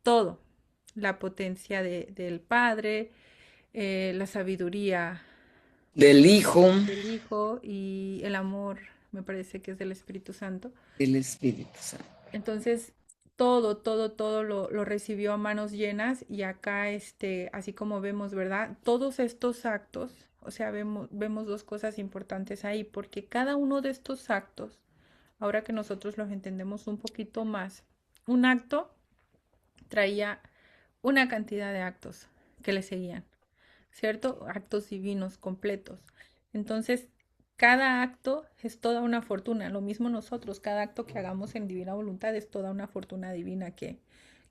[SPEAKER 1] todo. La potencia del Padre, la sabiduría
[SPEAKER 2] Del Hijo,
[SPEAKER 1] del Hijo y el amor, me parece que es del Espíritu Santo.
[SPEAKER 2] del Espíritu Santo.
[SPEAKER 1] Entonces, todo lo recibió a manos llenas y acá, así como vemos, ¿verdad? Todos estos actos, o sea, vemos dos cosas importantes ahí, porque cada uno de estos actos, ahora que nosotros los entendemos un poquito más, un acto traía una cantidad de actos que le seguían, ¿cierto? Actos divinos completos. Entonces, cada acto es toda una fortuna. Lo mismo nosotros, cada acto que hagamos en divina voluntad es toda una fortuna divina que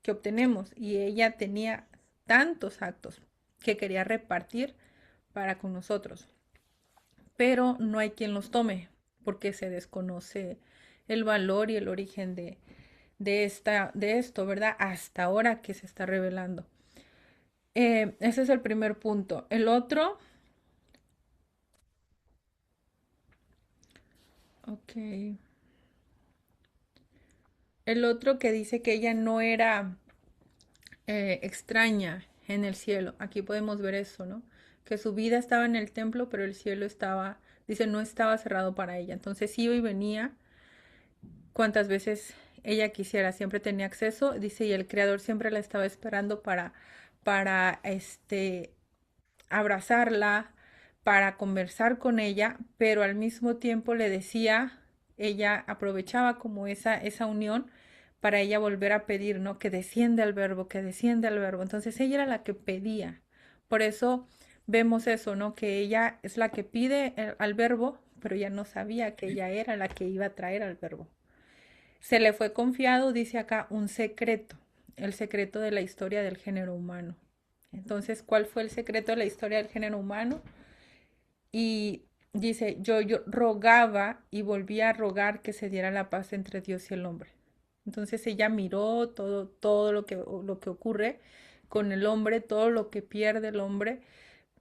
[SPEAKER 1] obtenemos. Y ella tenía tantos actos que quería repartir para con nosotros. Pero no hay quien los tome porque se desconoce el valor y el origen de esto, ¿verdad? Hasta ahora que se está revelando. Ese es el primer punto. El otro, ok. El otro que dice que ella no era extraña en el cielo. Aquí podemos ver eso, ¿no? Que su vida estaba en el templo, pero el cielo estaba, dice, no estaba cerrado para ella. Entonces iba y venía cuantas veces ella quisiera, siempre tenía acceso, dice, y el creador siempre la estaba esperando para abrazarla, para conversar con ella, pero al mismo tiempo le decía, ella aprovechaba como esa unión para ella volver a pedir, ¿no? Que descienda el verbo, que descienda el verbo. Entonces ella era la que pedía. Por eso vemos eso, ¿no? Que ella es la que pide al verbo, pero ella no sabía que ella era la que iba a traer al verbo. Se le fue confiado, dice acá, un secreto, el secreto de la historia del género humano. Entonces, ¿cuál fue el secreto de la historia del género humano? Y dice, yo rogaba y volvía a rogar que se diera la paz entre Dios y el hombre. Entonces ella miró todo lo que ocurre con el hombre, todo lo que pierde el hombre,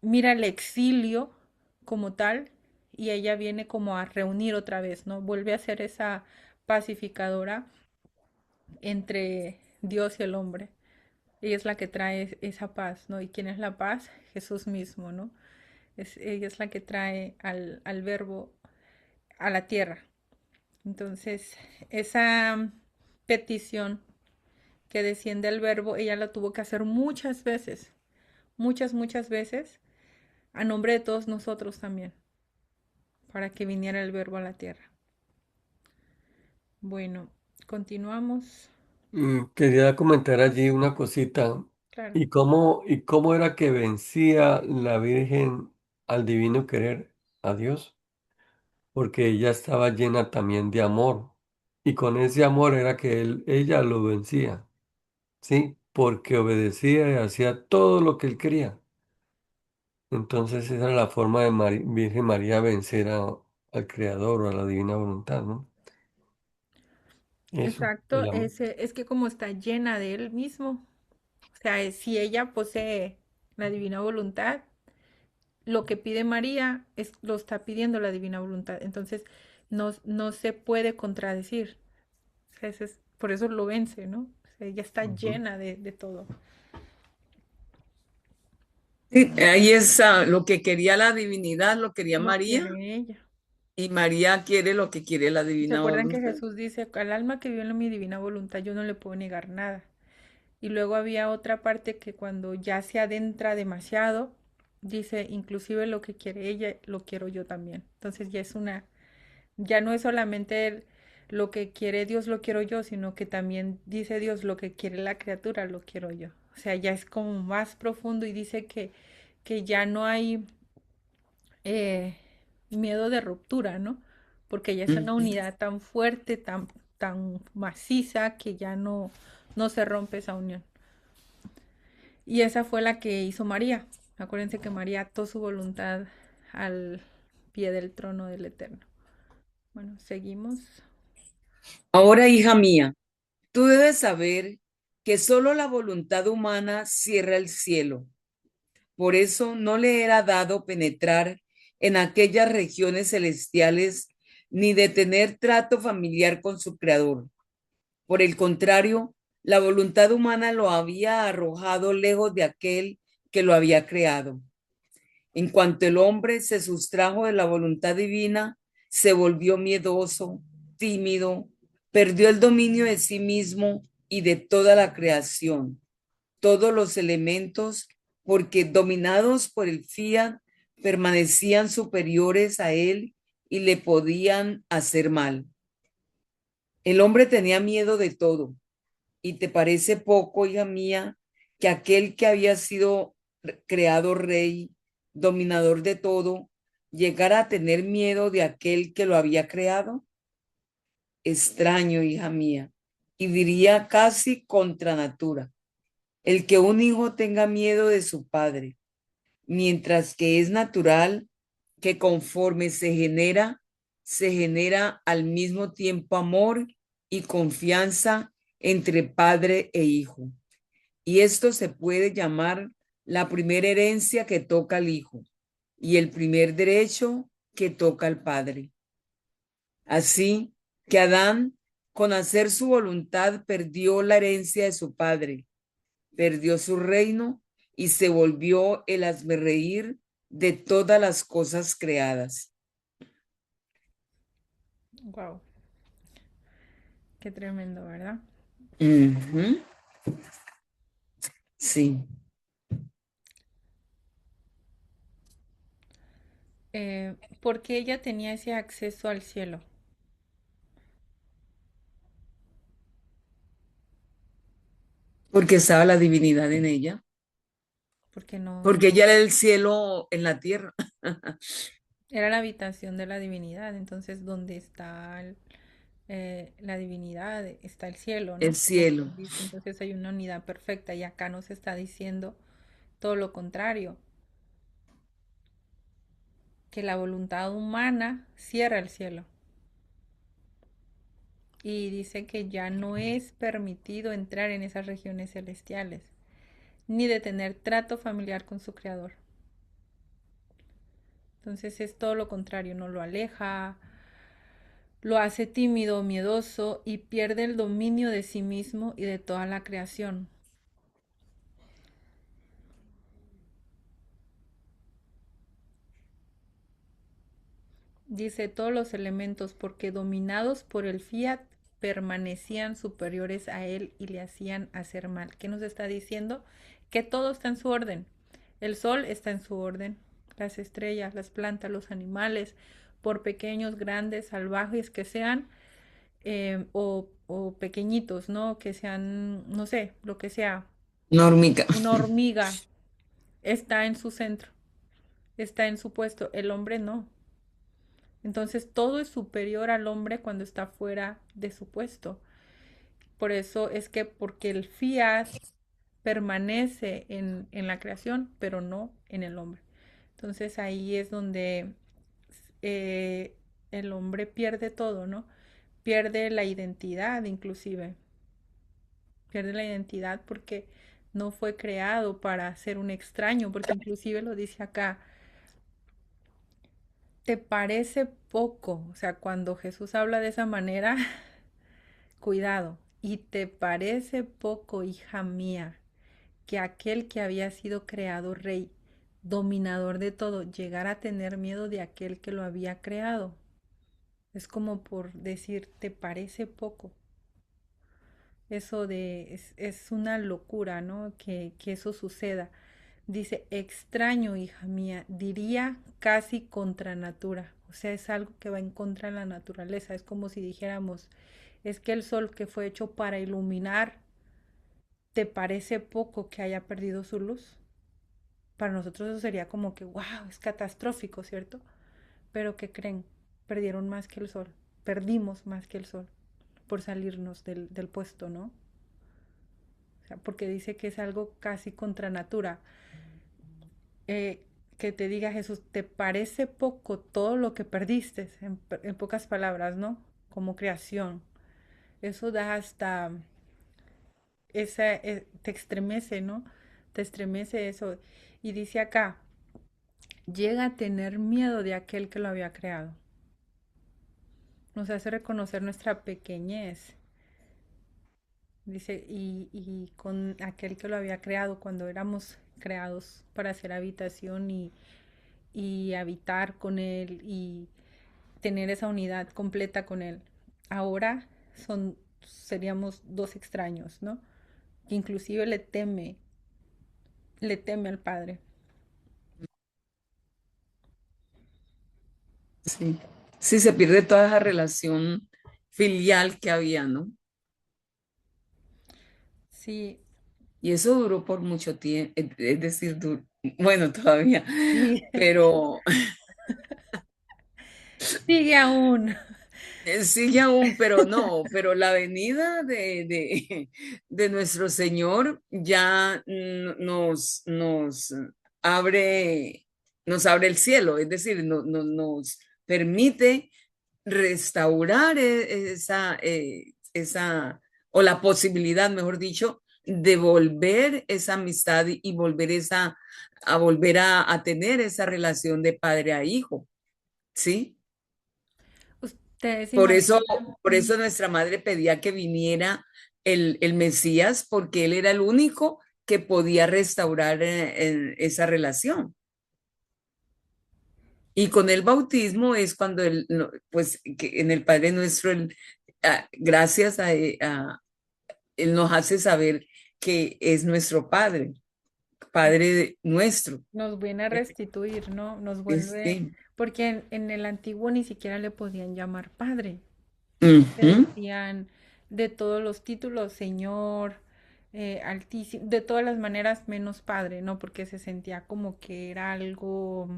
[SPEAKER 1] mira el exilio como tal y ella viene como a reunir otra vez, ¿no? Vuelve a ser esa pacificadora entre Dios y el hombre. Ella es la que trae esa paz, ¿no? ¿Y quién es la paz? Jesús mismo, ¿no? Ella es la que trae al verbo a la tierra. Entonces, esa petición que desciende al verbo, ella la tuvo que hacer muchas veces, muchas veces, a nombre de todos nosotros también, para que viniera el verbo a la tierra. Bueno, continuamos.
[SPEAKER 3] Quería comentar allí una cosita.
[SPEAKER 1] Claro.
[SPEAKER 3] ¿Y cómo era que vencía la Virgen al divino querer a Dios? Porque ella estaba llena también de amor. Y con ese amor era que ella lo vencía, ¿sí? Porque obedecía y hacía todo lo que él quería. Entonces esa era la forma de Virgen María vencer al Creador o a la divina voluntad, ¿no? Eso,
[SPEAKER 1] Exacto,
[SPEAKER 3] el amor.
[SPEAKER 1] es que como está llena de él mismo, o sea, si ella posee la divina voluntad, lo que pide María es, lo está pidiendo la divina voluntad. Entonces, no se puede contradecir. O sea, por eso lo vence, ¿no? O sea, ella está
[SPEAKER 3] Ujú.
[SPEAKER 1] llena de todo.
[SPEAKER 2] Sí, ahí es lo que quería la divinidad, lo quería
[SPEAKER 1] Lo
[SPEAKER 2] María,
[SPEAKER 1] quiere ella.
[SPEAKER 2] y María quiere lo que quiere la
[SPEAKER 1] ¿Se
[SPEAKER 2] divina
[SPEAKER 1] acuerdan que
[SPEAKER 2] voluntad.
[SPEAKER 1] Jesús dice, al alma que vive en mi divina voluntad, yo no le puedo negar nada? Y luego había otra parte que cuando ya se adentra demasiado, dice, inclusive lo que quiere ella, lo quiero yo también. Entonces ya no es solamente lo que quiere Dios, lo quiero yo, sino que también dice Dios, lo que quiere la criatura, lo quiero yo. O sea, ya es como más profundo y dice que ya no hay eh, miedo de ruptura, ¿no? Porque ya es una
[SPEAKER 2] Ujú.
[SPEAKER 1] unidad tan fuerte, tan maciza, que ya no se rompe esa unión. Y esa fue la que hizo María. Acuérdense que María ató su voluntad al pie del trono del Eterno. Bueno, seguimos.
[SPEAKER 2] Ahora, hija mía, tú debes saber que solo la voluntad humana cierra el cielo. Por eso no le era dado penetrar en aquellas regiones celestiales ni de tener trato familiar con su creador. Por el contrario, la voluntad humana lo había arrojado lejos de aquel que lo había creado. En cuanto el hombre se sustrajo de la voluntad divina, se volvió miedoso, tímido, perdió el dominio de sí mismo y de toda la creación, todos los elementos, porque dominados por el fiat, permanecían superiores a él y le podían hacer mal. El hombre tenía miedo de todo. ¿Y te parece poco, hija mía, que aquel que había sido creado rey, dominador de todo, llegara a tener miedo de aquel que lo había creado? Extraño, hija mía, y diría casi contra natura, el que un hijo tenga miedo de su padre, mientras que es natural que conforme se genera al mismo tiempo amor y confianza entre padre e hijo. Y esto se puede llamar la primera herencia que toca al hijo y el primer derecho que toca al padre. Así que Adán, con hacer su voluntad, perdió la herencia de su padre, perdió su reino y se volvió el hazmerreír de todas las cosas creadas.
[SPEAKER 1] Wow, qué tremendo, ¿verdad?
[SPEAKER 2] Ujú. Sí,
[SPEAKER 1] Porque ella tenía ese acceso al cielo,
[SPEAKER 2] porque estaba la divinidad en ella,
[SPEAKER 1] porque no
[SPEAKER 2] porque ella era el cielo en la tierra,
[SPEAKER 1] era la habitación de la divinidad. Entonces, donde está la divinidad, está el cielo,
[SPEAKER 2] el
[SPEAKER 1] ¿no? Como
[SPEAKER 2] cielo.
[SPEAKER 1] quien dice, entonces hay una unidad perfecta y acá nos está diciendo todo lo contrario, que la voluntad humana cierra el cielo y dice que ya no es permitido entrar en esas regiones celestiales, ni de tener trato familiar con su creador. Entonces es todo lo contrario, no lo aleja, lo hace tímido, miedoso y pierde el dominio de sí mismo y de toda la creación. Dice todos los elementos, porque dominados por el fiat, permanecían superiores a él y le hacían hacer mal. ¿Qué nos está diciendo? Que todo está en su orden. El sol está en su orden, las estrellas, las plantas, los animales, por pequeños, grandes, salvajes que sean, o pequeñitos, ¿no? Que sean, no sé, lo que sea,
[SPEAKER 2] Una hormiga.
[SPEAKER 1] una hormiga, está en su centro, está en su puesto, el hombre no. Entonces todo es superior al hombre cuando está fuera de su puesto. Por eso es que porque el fiat permanece en la creación, pero no en el hombre. Entonces ahí es donde eh, el hombre pierde todo, ¿no? Pierde la identidad inclusive, pierde la identidad porque no fue creado para ser un extraño, porque inclusive lo dice acá, ¿te parece poco? O sea, cuando Jesús habla de esa manera, cuidado, y te parece poco, hija mía, que aquel que había sido creado rey, dominador de todo, llegara a tener miedo de aquel que lo había creado. Es como por decir, ¿te parece poco? Eso es una locura, ¿no? Que eso suceda. Dice, extraño, hija mía, diría casi contra natura. O sea, es algo que va en contra de la naturaleza. Es como si dijéramos, es que el sol que fue hecho para iluminar, ¿te parece poco que haya perdido su luz? Para nosotros eso sería como que, wow, es catastrófico, ¿cierto? Pero ¿qué creen? Perdieron más que el sol. Perdimos más que el sol por salirnos del puesto, ¿no? O sea, porque dice que es algo casi contra natura. Que te diga Jesús, ¿te parece poco todo lo que perdiste? En pocas palabras, ¿no? Como creación. Eso da hasta, te estremece, ¿no? Te estremece eso. Y dice acá, llega a tener miedo de aquel que lo había creado. Nos hace reconocer nuestra pequeñez. Dice, y con aquel que lo había creado cuando éramos creados para hacer habitación y habitar con él y tener esa unidad completa con él. Ahora seríamos dos extraños, ¿no? Que inclusive le teme al padre.
[SPEAKER 2] Sí. Sí, se pierde toda esa relación filial que había, ¿no?
[SPEAKER 1] Sí,
[SPEAKER 2] Y eso duró por mucho tiempo, es decir, bueno, todavía,
[SPEAKER 1] sí,
[SPEAKER 2] pero
[SPEAKER 1] sigue aún.
[SPEAKER 2] sigue aún, pero no, pero la venida de nuestro Señor ya abre, nos abre el cielo, es decir, nos permite restaurar o la posibilidad, mejor dicho, de volver esa amistad y volver a tener esa relación de padre a hijo, ¿sí?
[SPEAKER 1] Ustedes
[SPEAKER 2] Por eso,
[SPEAKER 1] imaginan.
[SPEAKER 2] por eso nuestra madre pedía que viniera el Mesías, porque él era el único que podía restaurar esa relación. Y con el bautismo es cuando él, pues, que en el Padre Nuestro, gracias él nos hace saber que es nuestro Padre, nuestro.
[SPEAKER 1] Nos viene a restituir, ¿no? Nos vuelve,
[SPEAKER 2] Este,
[SPEAKER 1] porque en el antiguo ni siquiera le podían llamar padre. Le
[SPEAKER 2] ujú,
[SPEAKER 1] decían de todos los títulos, señor, altísimo, de todas las maneras menos padre, ¿no? Porque se sentía como que era algo,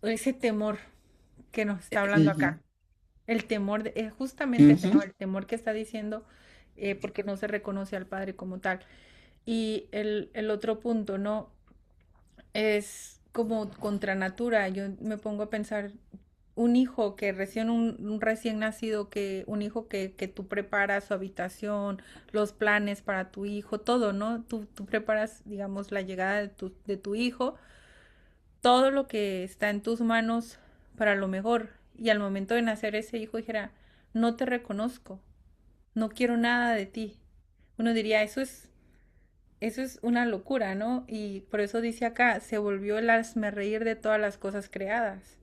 [SPEAKER 1] ese temor que nos está hablando
[SPEAKER 2] ujú,
[SPEAKER 1] acá. El temor, justamente ese,
[SPEAKER 2] ujú.
[SPEAKER 1] ¿no? El temor que está diciendo, porque no se reconoce al padre como tal. Y el otro punto, ¿no? Es como contra natura. Yo me pongo a pensar, un hijo que un recién nacido, un hijo que tú preparas su habitación, los planes para tu hijo, todo, ¿no? Tú preparas, digamos, la llegada de tu hijo, todo lo que está en tus manos para lo mejor. Y al momento de nacer ese hijo dijera, no te reconozco, no quiero nada de ti. Uno diría, eso es una locura, ¿no? Y por eso dice acá, se volvió el reír de todas las cosas creadas.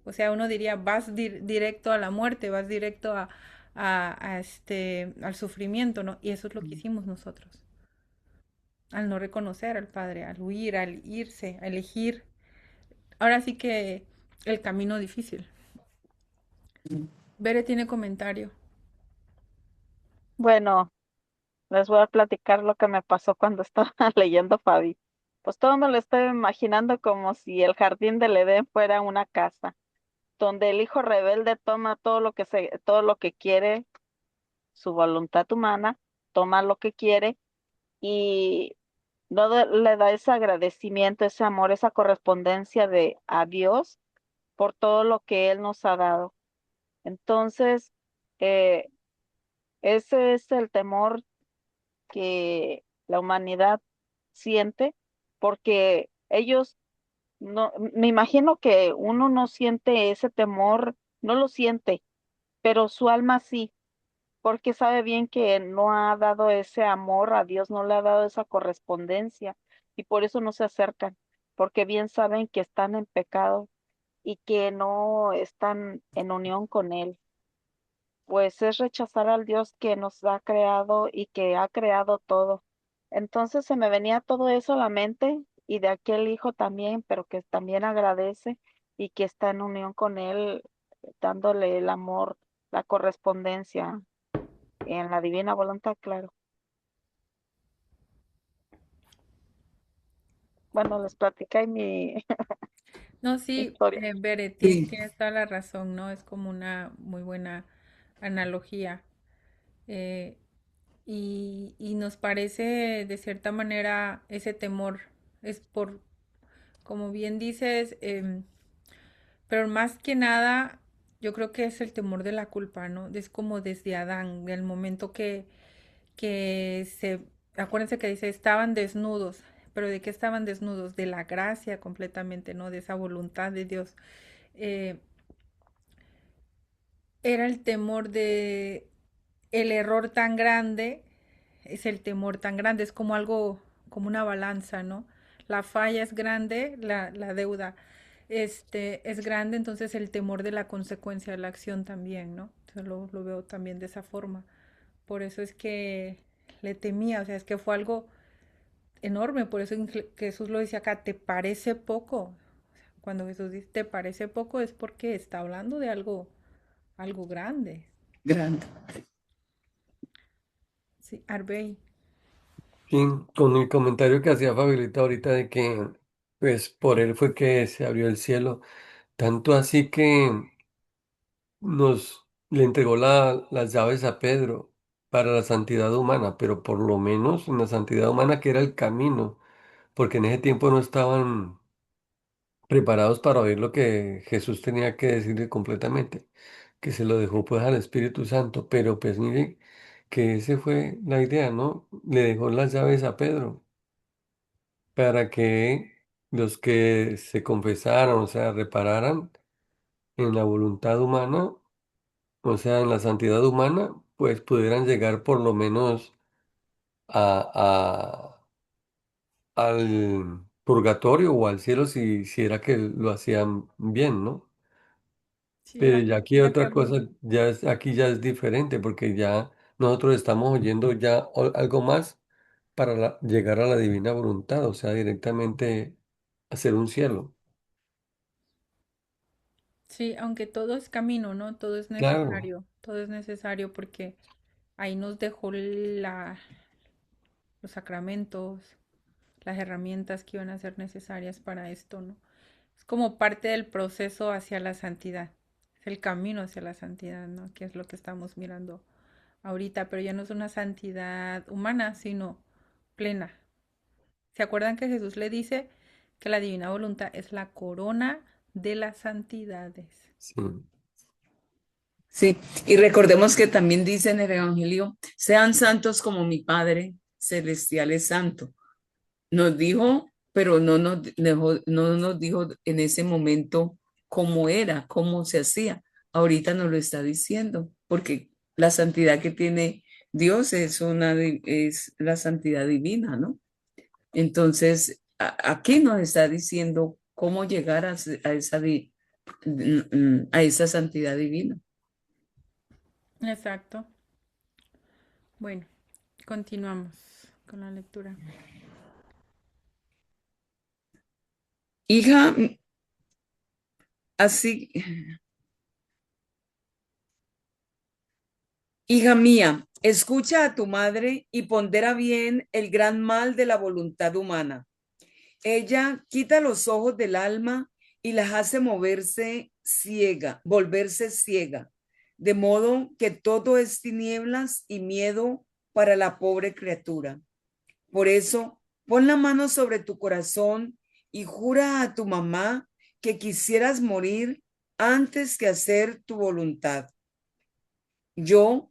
[SPEAKER 1] O sea, uno diría, vas directo a la muerte, vas directo al sufrimiento, ¿no? Y eso es lo que hicimos nosotros. Al no reconocer al Padre, al huir, al irse, a elegir. Ahora sí que el camino difícil. Bere tiene comentario.
[SPEAKER 4] Bueno, les voy a platicar lo que me pasó cuando estaba leyendo Fabi. Pues todo me lo estoy imaginando como si el jardín del Edén fuera una casa, donde el hijo rebelde toma todo lo que quiere, su voluntad humana, toma lo que quiere y le da ese agradecimiento, ese amor, esa correspondencia de a Dios por todo lo que Él nos ha dado. Entonces, eh, ese es el temor que la humanidad siente, porque ellos no, me imagino que uno no siente ese temor, no lo siente, pero su alma sí, porque sabe bien que no ha dado ese amor a Dios, no le ha dado esa correspondencia, y por eso no se acercan, porque bien saben que están en pecado y que no están en unión con Él. Pues es rechazar al Dios que nos ha creado y que ha creado todo. Entonces se me venía todo eso a la mente y de aquel hijo también, pero que también agradece y que está en unión con él, dándole el amor, la correspondencia en la divina voluntad, claro. Bueno, les platicé mi
[SPEAKER 1] No, sí,
[SPEAKER 4] historia.
[SPEAKER 1] Bere,
[SPEAKER 2] Sí,
[SPEAKER 1] tienes toda la razón, ¿no? Es como una muy buena analogía. eh, y nos parece, de cierta manera, ese temor es por, como bien dices, pero más que nada, yo creo que es el temor de la culpa, ¿no? Es como desde Adán, del momento que acuérdense que dice, estaban desnudos, pero ¿de qué estaban desnudos? De la gracia completamente, ¿no? De esa voluntad de Dios. Eh, Era el temor de el error tan grande, es el temor tan grande, es como algo, como una balanza, ¿no? La falla es grande, la deuda es grande, entonces el temor de la consecuencia de la acción también, ¿no? Yo lo veo también de esa forma. Por eso es que le temía, o sea, es que fue algo enorme, por eso Jesús lo dice acá, ¿te parece poco? Cuando Jesús dice, ¿te parece poco? Es porque está hablando de algo grande.
[SPEAKER 2] grande.
[SPEAKER 1] Sí, Arbey.
[SPEAKER 3] Sí, con el comentario que hacía Fabiola ahorita de que, pues, por él fue que se abrió el cielo. Tanto así que le entregó las llaves a Pedro para la santidad humana, pero por lo menos en la santidad humana que era el camino, porque en ese tiempo no estaban preparados para oír lo que Jesús tenía que decirle completamente, que se lo dejó pues al Espíritu Santo, pero pues mire que ese fue la idea, ¿no? Le dejó las llaves a Pedro para que los que se confesaran, o sea, repararan en la voluntad humana, o sea, en la santidad humana, pues pudieran llegar por lo menos a, al purgatorio o al cielo si era que lo hacían bien, ¿no?
[SPEAKER 1] Sí,
[SPEAKER 3] Pero ya aquí
[SPEAKER 1] de
[SPEAKER 3] otra
[SPEAKER 1] acuerdo.
[SPEAKER 3] cosa, aquí ya es diferente, porque ya nosotros estamos oyendo ya algo más para llegar a la divina voluntad, o sea, directamente hacer un cielo.
[SPEAKER 1] Sí, aunque todo es camino, ¿no?
[SPEAKER 3] Claro,
[SPEAKER 1] Todo es necesario porque ahí nos dejó los sacramentos, las herramientas que iban a ser necesarias para esto, ¿no? Es como parte del proceso hacia la santidad, es el camino hacia la santidad, ¿no? Que es lo que estamos mirando ahorita, pero ya no es una santidad humana, sino plena. ¿Se acuerdan que Jesús le dice que la divina voluntad es la corona de las santidades?
[SPEAKER 3] sí,
[SPEAKER 2] Sí, y recordemos que también dice en el Evangelio, sean santos como mi Padre Celestial es santo. Nos dijo, pero no nos dijo en ese momento cómo era, cómo se hacía. Ahorita nos lo está diciendo, porque la santidad que tiene Dios es la santidad divina, ¿no? Entonces, aquí nos está diciendo cómo llegar a esa santidad divina.
[SPEAKER 1] Exacto. Bueno, continuamos con la lectura.
[SPEAKER 2] Hija, así, Hija mía, escucha a tu madre y pondera bien el gran mal de la voluntad humana. Ella quita los ojos del alma y las hace moverse ciega, volverse ciega, de modo que todo es tinieblas y miedo para la pobre criatura. Por eso, pon la mano sobre tu corazón y jura a tu mamá que quisieras morir antes que hacer tu voluntad. Yo,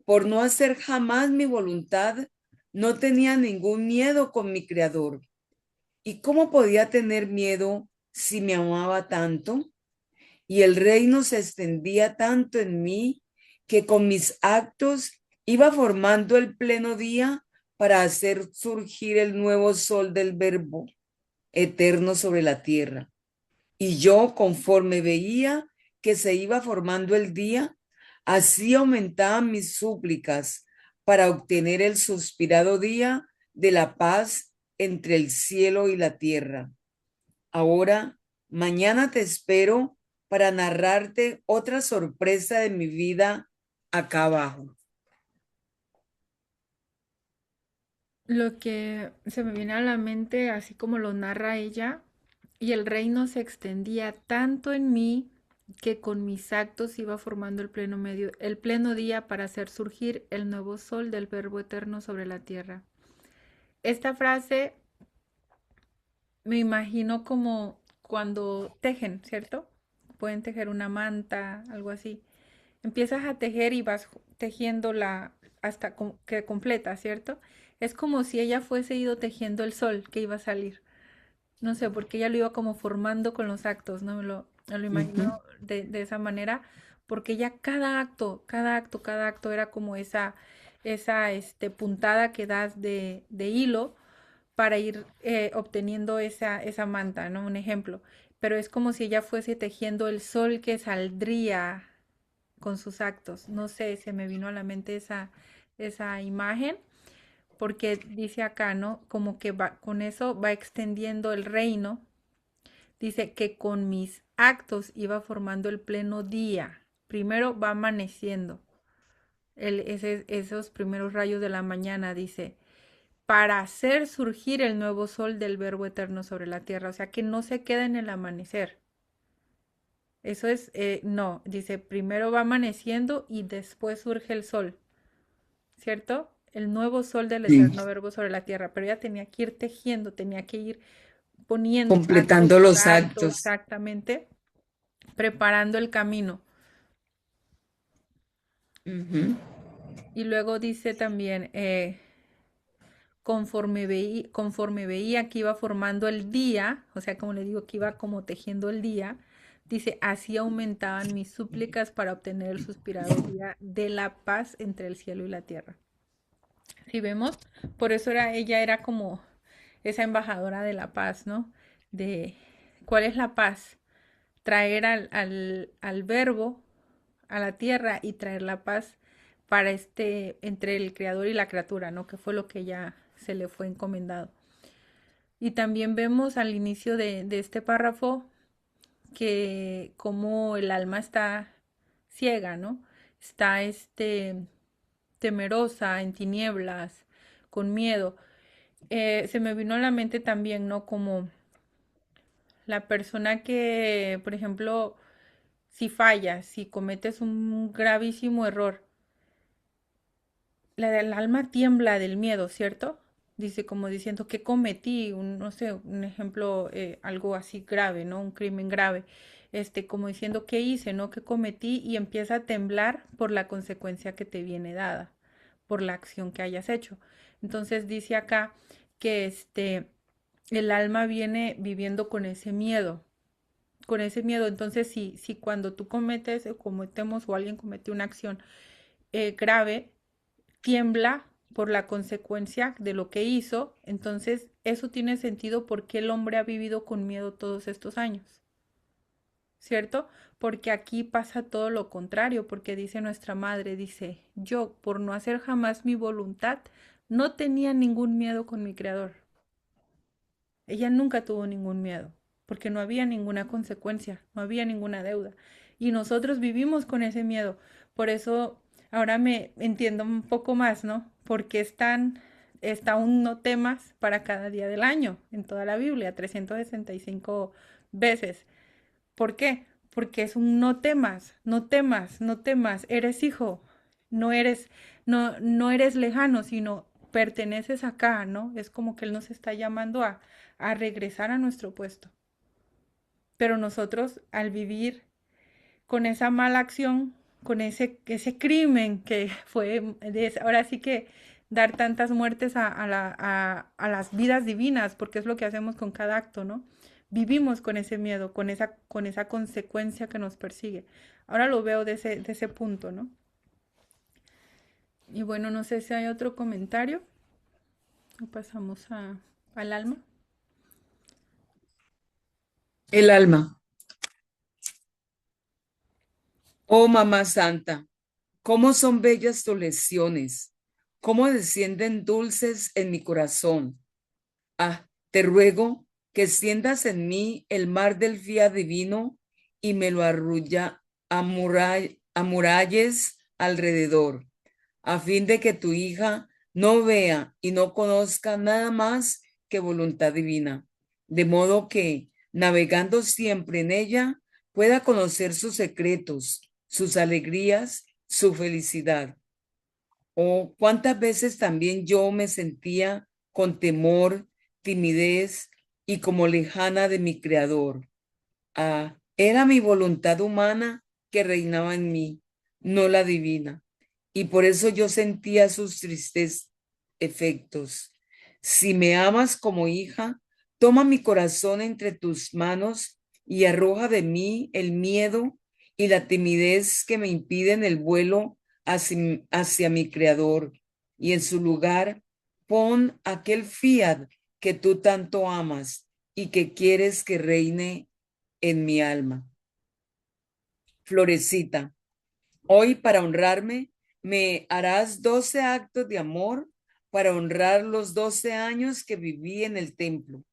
[SPEAKER 2] por no hacer jamás mi voluntad, no tenía ningún miedo con mi Creador. ¿Y cómo podía tener miedo si me amaba tanto? Y el reino se extendía tanto en mí que con mis actos iba formando el pleno día para hacer surgir el nuevo sol del verbo eterno sobre la tierra. Y yo, conforme veía que se iba formando el día, así aumentaban mis súplicas para obtener el suspirado día de la paz entre el cielo y la tierra. Ahora, mañana te espero para narrarte otra sorpresa de mi vida acá abajo.
[SPEAKER 1] Lo que se me viene a la mente, así como lo narra ella, y el reino se extendía tanto en mí que con mis actos iba formando el pleno día para hacer surgir el nuevo sol del verbo eterno sobre la tierra. Esta frase me imagino como cuando tejen, ¿cierto? Pueden tejer una manta, algo así. Empiezas a tejer y vas tejiéndola hasta que completa, ¿cierto? Es como si ella fuese ido tejiendo el sol que iba a salir. No sé, porque ella lo iba como formando con los actos, ¿no? Me lo imagino
[SPEAKER 2] Ujú.
[SPEAKER 1] de esa manera, porque ya cada acto era como esa puntada que das de hilo para ir obteniendo esa manta, ¿no? Un ejemplo. Pero es como si ella fuese tejiendo el sol que saldría con sus actos. No sé, se me vino a la mente esa imagen, porque dice acá, ¿no? Como que va, con eso va extendiendo el reino. Dice que con mis actos iba formando el pleno día. Primero va amaneciendo. Esos primeros rayos de la mañana, dice, para hacer surgir el nuevo sol del verbo eterno sobre la tierra. O sea, que no se queda en el amanecer. Eso es, no, dice, primero va amaneciendo y después surge el sol, ¿cierto? El nuevo sol del
[SPEAKER 2] Sí,
[SPEAKER 1] eterno verbo sobre la tierra, pero ella tenía que ir tejiendo, tenía que ir poniendo acto
[SPEAKER 2] completando
[SPEAKER 1] por
[SPEAKER 2] los
[SPEAKER 1] acto
[SPEAKER 2] actos.
[SPEAKER 1] exactamente, preparando el camino.
[SPEAKER 2] Ujú.
[SPEAKER 1] Y luego dice también, conforme veía que iba formando el día, o sea, como le digo, que iba como tejiendo el día, dice, así aumentaban mis súplicas para obtener el suspirado día de la paz entre el cielo y la tierra. Si vemos, por eso ella era como esa embajadora de la paz, ¿no? De cuál es la paz, traer al verbo a la tierra y traer la paz para entre el creador y la criatura, ¿no? Que fue lo que ya se le fue encomendado. Y también vemos al inicio de este párrafo que como el alma está ciega, ¿no? Está temerosa, en tinieblas, con miedo. Se me vino a la mente también, ¿no? Como la persona que, por ejemplo, si fallas, si cometes un gravísimo error, el alma tiembla del miedo, ¿cierto? Dice como diciendo que cometí, no sé, un ejemplo, algo así grave, ¿no? Un crimen grave. Como diciendo qué hice, ¿no? ¿Qué cometí? Y empieza a temblar por la consecuencia que te viene dada, por la acción que hayas hecho. Entonces dice acá que el alma viene viviendo con ese miedo, con ese miedo. Entonces, si cuando tú cometes o cometemos o alguien comete una acción grave, tiembla por la consecuencia de lo que hizo, entonces eso tiene sentido porque el hombre ha vivido con miedo todos estos años, ¿cierto? Porque aquí pasa todo lo contrario, porque dice nuestra madre, dice, yo por no hacer jamás mi voluntad, no tenía ningún miedo con mi creador. Ella nunca tuvo ningún miedo, porque no había ninguna consecuencia, no había ninguna deuda. Y nosotros vivimos con ese miedo. Por eso Ahora me entiendo un poco más, ¿no? Porque está un no temas para cada día del año en toda la Biblia, 365 veces. ¿Por qué? Porque es un no temas, no temas, no temas, eres hijo, no eres, no eres lejano, sino perteneces acá, ¿no? Es como que Él nos está llamando a regresar a nuestro puesto. Pero nosotros, al vivir con esa mala acción, con ese crimen que fue, ahora sí que dar tantas muertes a las vidas divinas, porque es lo que hacemos con cada acto, ¿no? Vivimos con ese miedo, con esa consecuencia que nos persigue. Ahora lo veo de ese punto, ¿no? Y bueno, no sé si hay otro comentario. O pasamos al alma.
[SPEAKER 2] El alma. Oh Mamá Santa, cómo son bellas tus lecciones, cómo descienden dulces en mi corazón. Ah, te ruego que extiendas en mí el mar del fiat divino y me lo amuralles alrededor, a fin de que tu hija no vea y no conozca nada más que voluntad divina, de modo que, navegando siempre en ella, pueda conocer sus secretos, sus alegrías, su felicidad. O cuántas veces también yo me sentía con temor, timidez y como lejana de mi Creador. Ah, era mi voluntad humana que reinaba en mí, no la divina. Y por eso yo sentía sus tristes efectos. Si me amas como hija, toma mi corazón entre tus manos y arroja de mí el miedo y la timidez que me impiden el vuelo hacia mi Creador. Y en su lugar, pon aquel fiat que tú tanto amas y que quieres que reine en mi alma. Florecita, hoy para honrarme, me harás 12 actos de amor para honrar los 12 años que viví en el templo,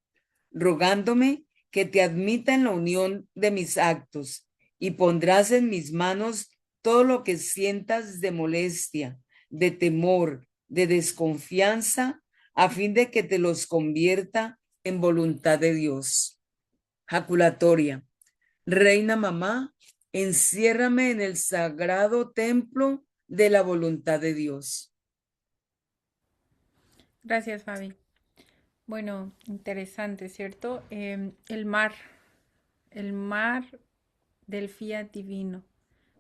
[SPEAKER 2] rogándome que te admita en la unión de mis actos y pondrás en mis manos todo lo que sientas de molestia, de temor, de desconfianza, a fin de que te los convierta en voluntad de Dios. Jaculatoria. Reina mamá, enciérrame en el sagrado templo de la voluntad de Dios.
[SPEAKER 1] Gracias, Fabi. Bueno, interesante, ¿cierto? El mar del fiat divino.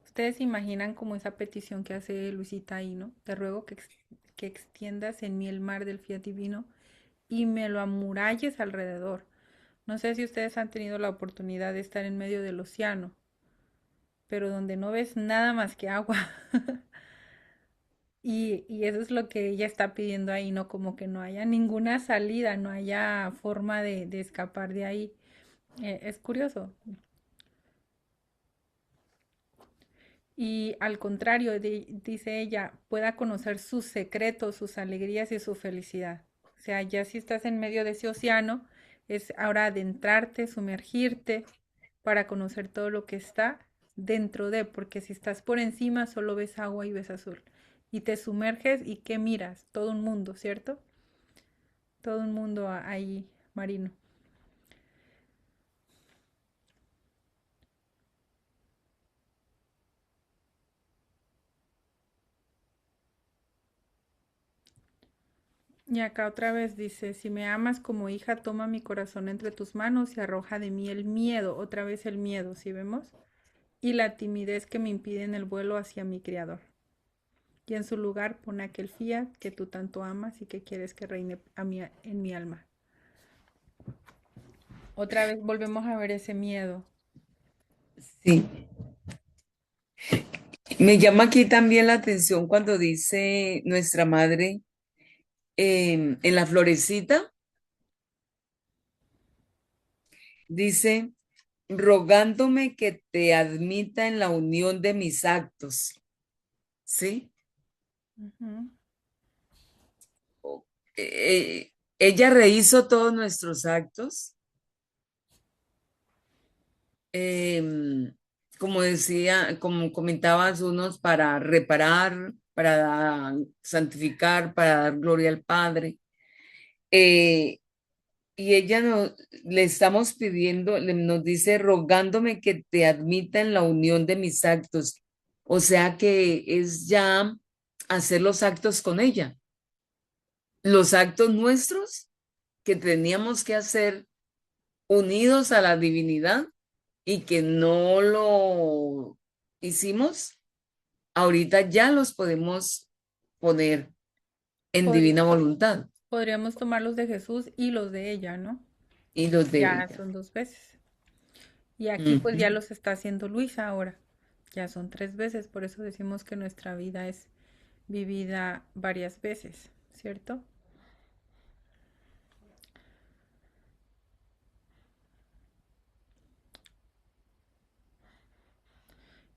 [SPEAKER 1] Ustedes se imaginan como esa petición que hace Luisita ahí, ¿no? Te ruego que extiendas en mí el mar del fiat divino y me lo amuralles alrededor. No sé si ustedes han tenido la oportunidad de estar en medio del océano, pero donde no ves nada más que agua. Y eso es lo que ella está pidiendo ahí, ¿no? Como que no haya ninguna salida, no haya forma de escapar de ahí. Es curioso. Y al contrario, dice ella, pueda conocer sus secretos, sus alegrías y su felicidad. O sea, ya si estás en medio de ese océano, es ahora adentrarte, sumergirte para conocer todo lo que está dentro de, porque si estás por encima solo ves agua y ves azul. Y te sumerges y ¿qué miras? Todo un mundo, ¿cierto? Todo un mundo ahí marino. Y acá otra vez dice, si me amas como hija, toma mi corazón entre tus manos y arroja de mí el miedo, otra vez el miedo, ¿sí vemos? Y la timidez que me impiden el vuelo hacia mi Creador. Y en su lugar pone aquel fiat que tú tanto amas y que quieres que reine en mi alma. Otra vez volvemos a ver ese miedo.
[SPEAKER 2] Sí, me llama aquí también la atención cuando dice nuestra madre en la florecita, dice, rogándome que te admita en la unión de mis actos, ¿sí?
[SPEAKER 1] Ujú.
[SPEAKER 2] Ella rehizo todos nuestros actos. como decía, como comentabas, unos para reparar, para santificar, para dar gloria al Padre. Eh, y ella le estamos pidiendo, nos dice, rogándome que te admita en la unión de mis actos. O sea que es ya hacer los actos con ella, los actos nuestros que teníamos que hacer unidos a la divinidad y que no lo hicimos, ahorita ya los podemos poner en
[SPEAKER 1] Podría-
[SPEAKER 2] divina voluntad
[SPEAKER 1] Podríamos tomar los de Jesús y los de ella, ¿no?
[SPEAKER 2] y los de
[SPEAKER 1] Ya
[SPEAKER 2] ella.
[SPEAKER 1] son dos veces. Y aquí pues ya
[SPEAKER 2] Ujú.
[SPEAKER 1] los está haciendo Luisa ahora. Ya son tres veces, por eso decimos que nuestra vida es vivida varias veces, ¿cierto?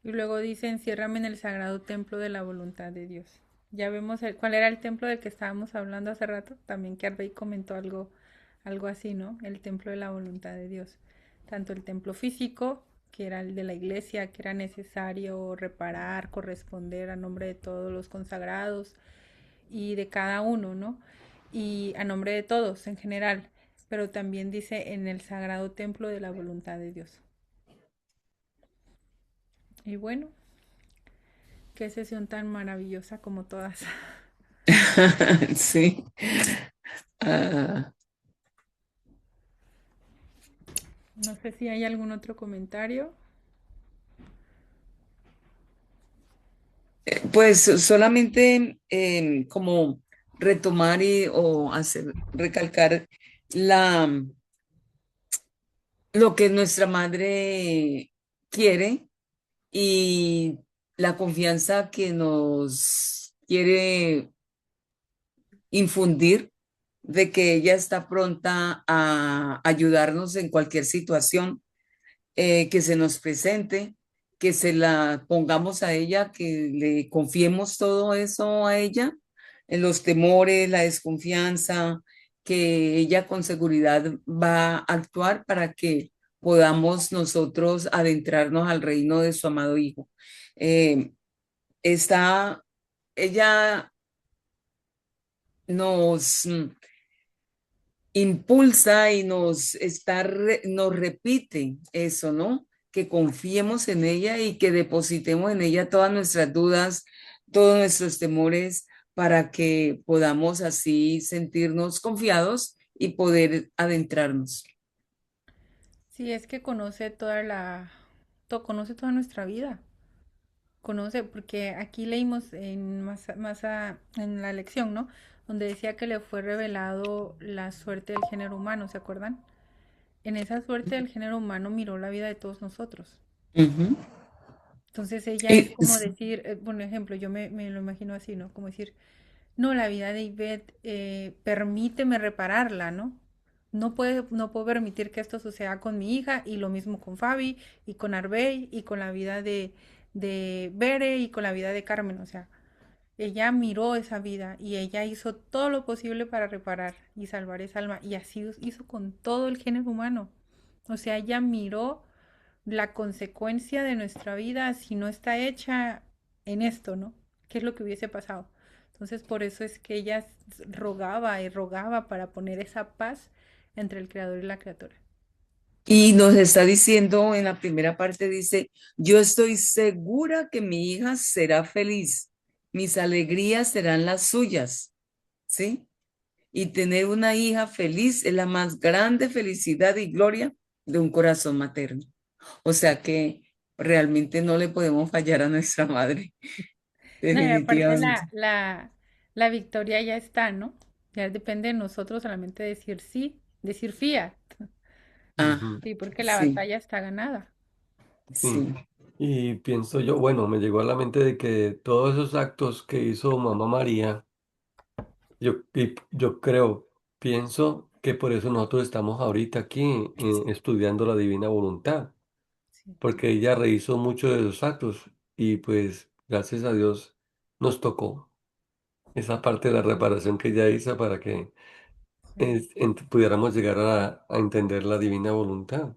[SPEAKER 1] Y luego dice, enciérrame en el sagrado templo de la voluntad de Dios. Ya vemos cuál era el templo del que estábamos hablando hace rato. También que Arbey comentó algo así, ¿no? El templo de la voluntad de Dios. Tanto el templo físico, que era el de la iglesia, que era necesario reparar, corresponder a nombre de todos los consagrados y de cada uno, ¿no? Y a nombre de todos en general. Pero también dice en el sagrado templo de la voluntad de Dios. Y bueno, qué sesión tan maravillosa como todas.
[SPEAKER 2] Sí. Ah,
[SPEAKER 1] No sé si hay algún otro comentario.
[SPEAKER 2] pues solamente como retomar o hacer, recalcar la, lo que nuestra madre quiere y la confianza que nos quiere infundir de que ella está pronta a ayudarnos en cualquier situación que se nos presente, que se la pongamos a ella, que le confiemos todo eso a ella, en los temores, la desconfianza, que ella con seguridad va a actuar para que podamos nosotros adentrarnos al reino de su amado Hijo. Eh, está, ella nos impulsa y nos repite eso, ¿no? Que confiemos en ella y que depositemos en ella todas nuestras dudas, todos nuestros temores, para que podamos así sentirnos confiados y poder adentrarnos.
[SPEAKER 1] Sí, es que conoce toda nuestra vida. Conoce, porque aquí leímos en la lección, ¿no? Donde decía que le fue revelado la suerte del género humano, ¿se acuerdan? En esa suerte del género humano miró la vida de todos nosotros.
[SPEAKER 2] Ujú.
[SPEAKER 1] Entonces ella es
[SPEAKER 2] Y,
[SPEAKER 1] como decir, por ejemplo, me lo imagino así, ¿no? Como decir, no, la vida de Ivette, permíteme repararla, ¿no? No puedo permitir que esto suceda con mi hija y lo mismo con Fabi y con Arbey y con la vida de Bere y con la vida de Carmen. O sea, ella miró esa vida y ella hizo todo lo posible para reparar y salvar esa alma y así hizo con todo el género humano. O sea, ella miró la consecuencia de nuestra vida si no está hecha en esto, ¿no? ¿Qué es lo que hubiese pasado? Entonces, por eso es que ella rogaba y rogaba para poner esa paz entre el creador y la criatura.
[SPEAKER 2] y nos está diciendo en la primera parte, dice, yo estoy segura que mi hija será feliz, mis alegrías serán las suyas, ¿sí? Y tener una hija feliz es la más grande felicidad y gloria de un corazón materno. O sea que realmente no le podemos fallar a nuestra madre,
[SPEAKER 1] No, y aparte
[SPEAKER 2] definitivamente.
[SPEAKER 1] la victoria ya está, ¿no? Ya depende de nosotros solamente decir sí, decir fiat.
[SPEAKER 2] Ah,
[SPEAKER 3] Ujú.
[SPEAKER 1] Sí, porque la
[SPEAKER 2] sí,
[SPEAKER 1] batalla está ganada.
[SPEAKER 3] Sí.
[SPEAKER 2] sí.
[SPEAKER 3] Y pienso yo, bueno, me llegó a la mente de que todos esos actos que hizo Mamá María, yo creo, pienso que por eso nosotros estamos ahorita aquí estudiando la divina voluntad,
[SPEAKER 1] Sí,
[SPEAKER 3] porque ella rehizo muchos de esos actos y pues gracias a Dios nos tocó esa parte de la reparación que ella hizo para que
[SPEAKER 1] sí.
[SPEAKER 3] pudiéramos llegar a entender la divina voluntad.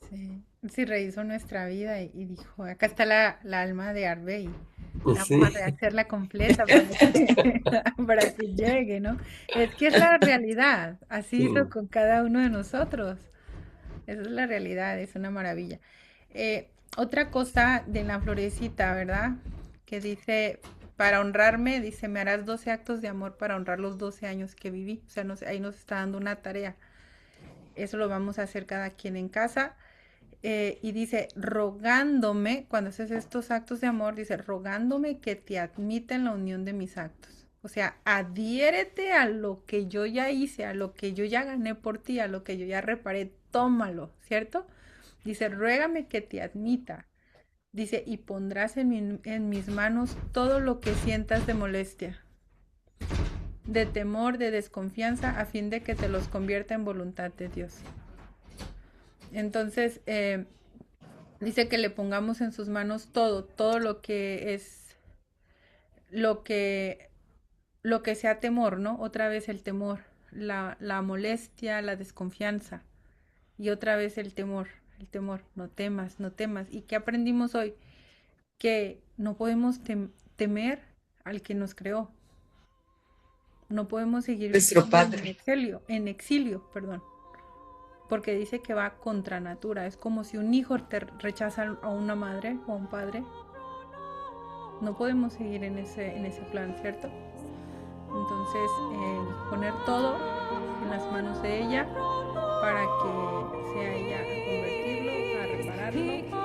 [SPEAKER 1] Sí. Sí, rehizo nuestra vida y dijo, acá está la alma de Arbe y vamos a
[SPEAKER 3] Sí,
[SPEAKER 1] rehacerla completa para que, para que llegue, ¿no? Es que es la realidad, así hizo
[SPEAKER 3] sí.
[SPEAKER 1] con cada uno de nosotros. Esa es la realidad, es una maravilla. Otra cosa de la florecita, ¿verdad? Que dice, para honrarme, dice, me harás 12 actos de amor para honrar los 12 años que viví. O sea, ahí nos está dando una tarea. Eso lo vamos a hacer cada quien en casa. Y dice, rogándome, cuando haces estos actos de amor, dice, rogándome que te admita en la unión de mis actos. O sea, adhiérete a lo que yo ya hice, a lo que yo ya gané por ti, a lo que yo ya reparé, tómalo, ¿cierto? Dice, ruégame que te admita. Dice, y pondrás en mis manos todo lo que sientas de molestia, de temor, de desconfianza, a fin de que te los convierta en voluntad de Dios. Entonces, dice que le pongamos en sus manos todo, todo lo que es, lo que, lo que sea temor, ¿no? Otra vez el temor, la molestia, la desconfianza. Y otra vez el temor, no temas, no temas. ¿Y qué aprendimos hoy? Que no podemos temer al que nos creó. No podemos seguir
[SPEAKER 2] Nuestro
[SPEAKER 1] viviendo
[SPEAKER 2] Padre.
[SPEAKER 1] en exilio, perdón. Porque dice que va contra natura. Es como si un hijo te rechaza a una madre o a un padre. No podemos seguir en ese plan, ¿cierto? Entonces, poner todo en las manos de ella para que sea ella a convertirlo, a repararlo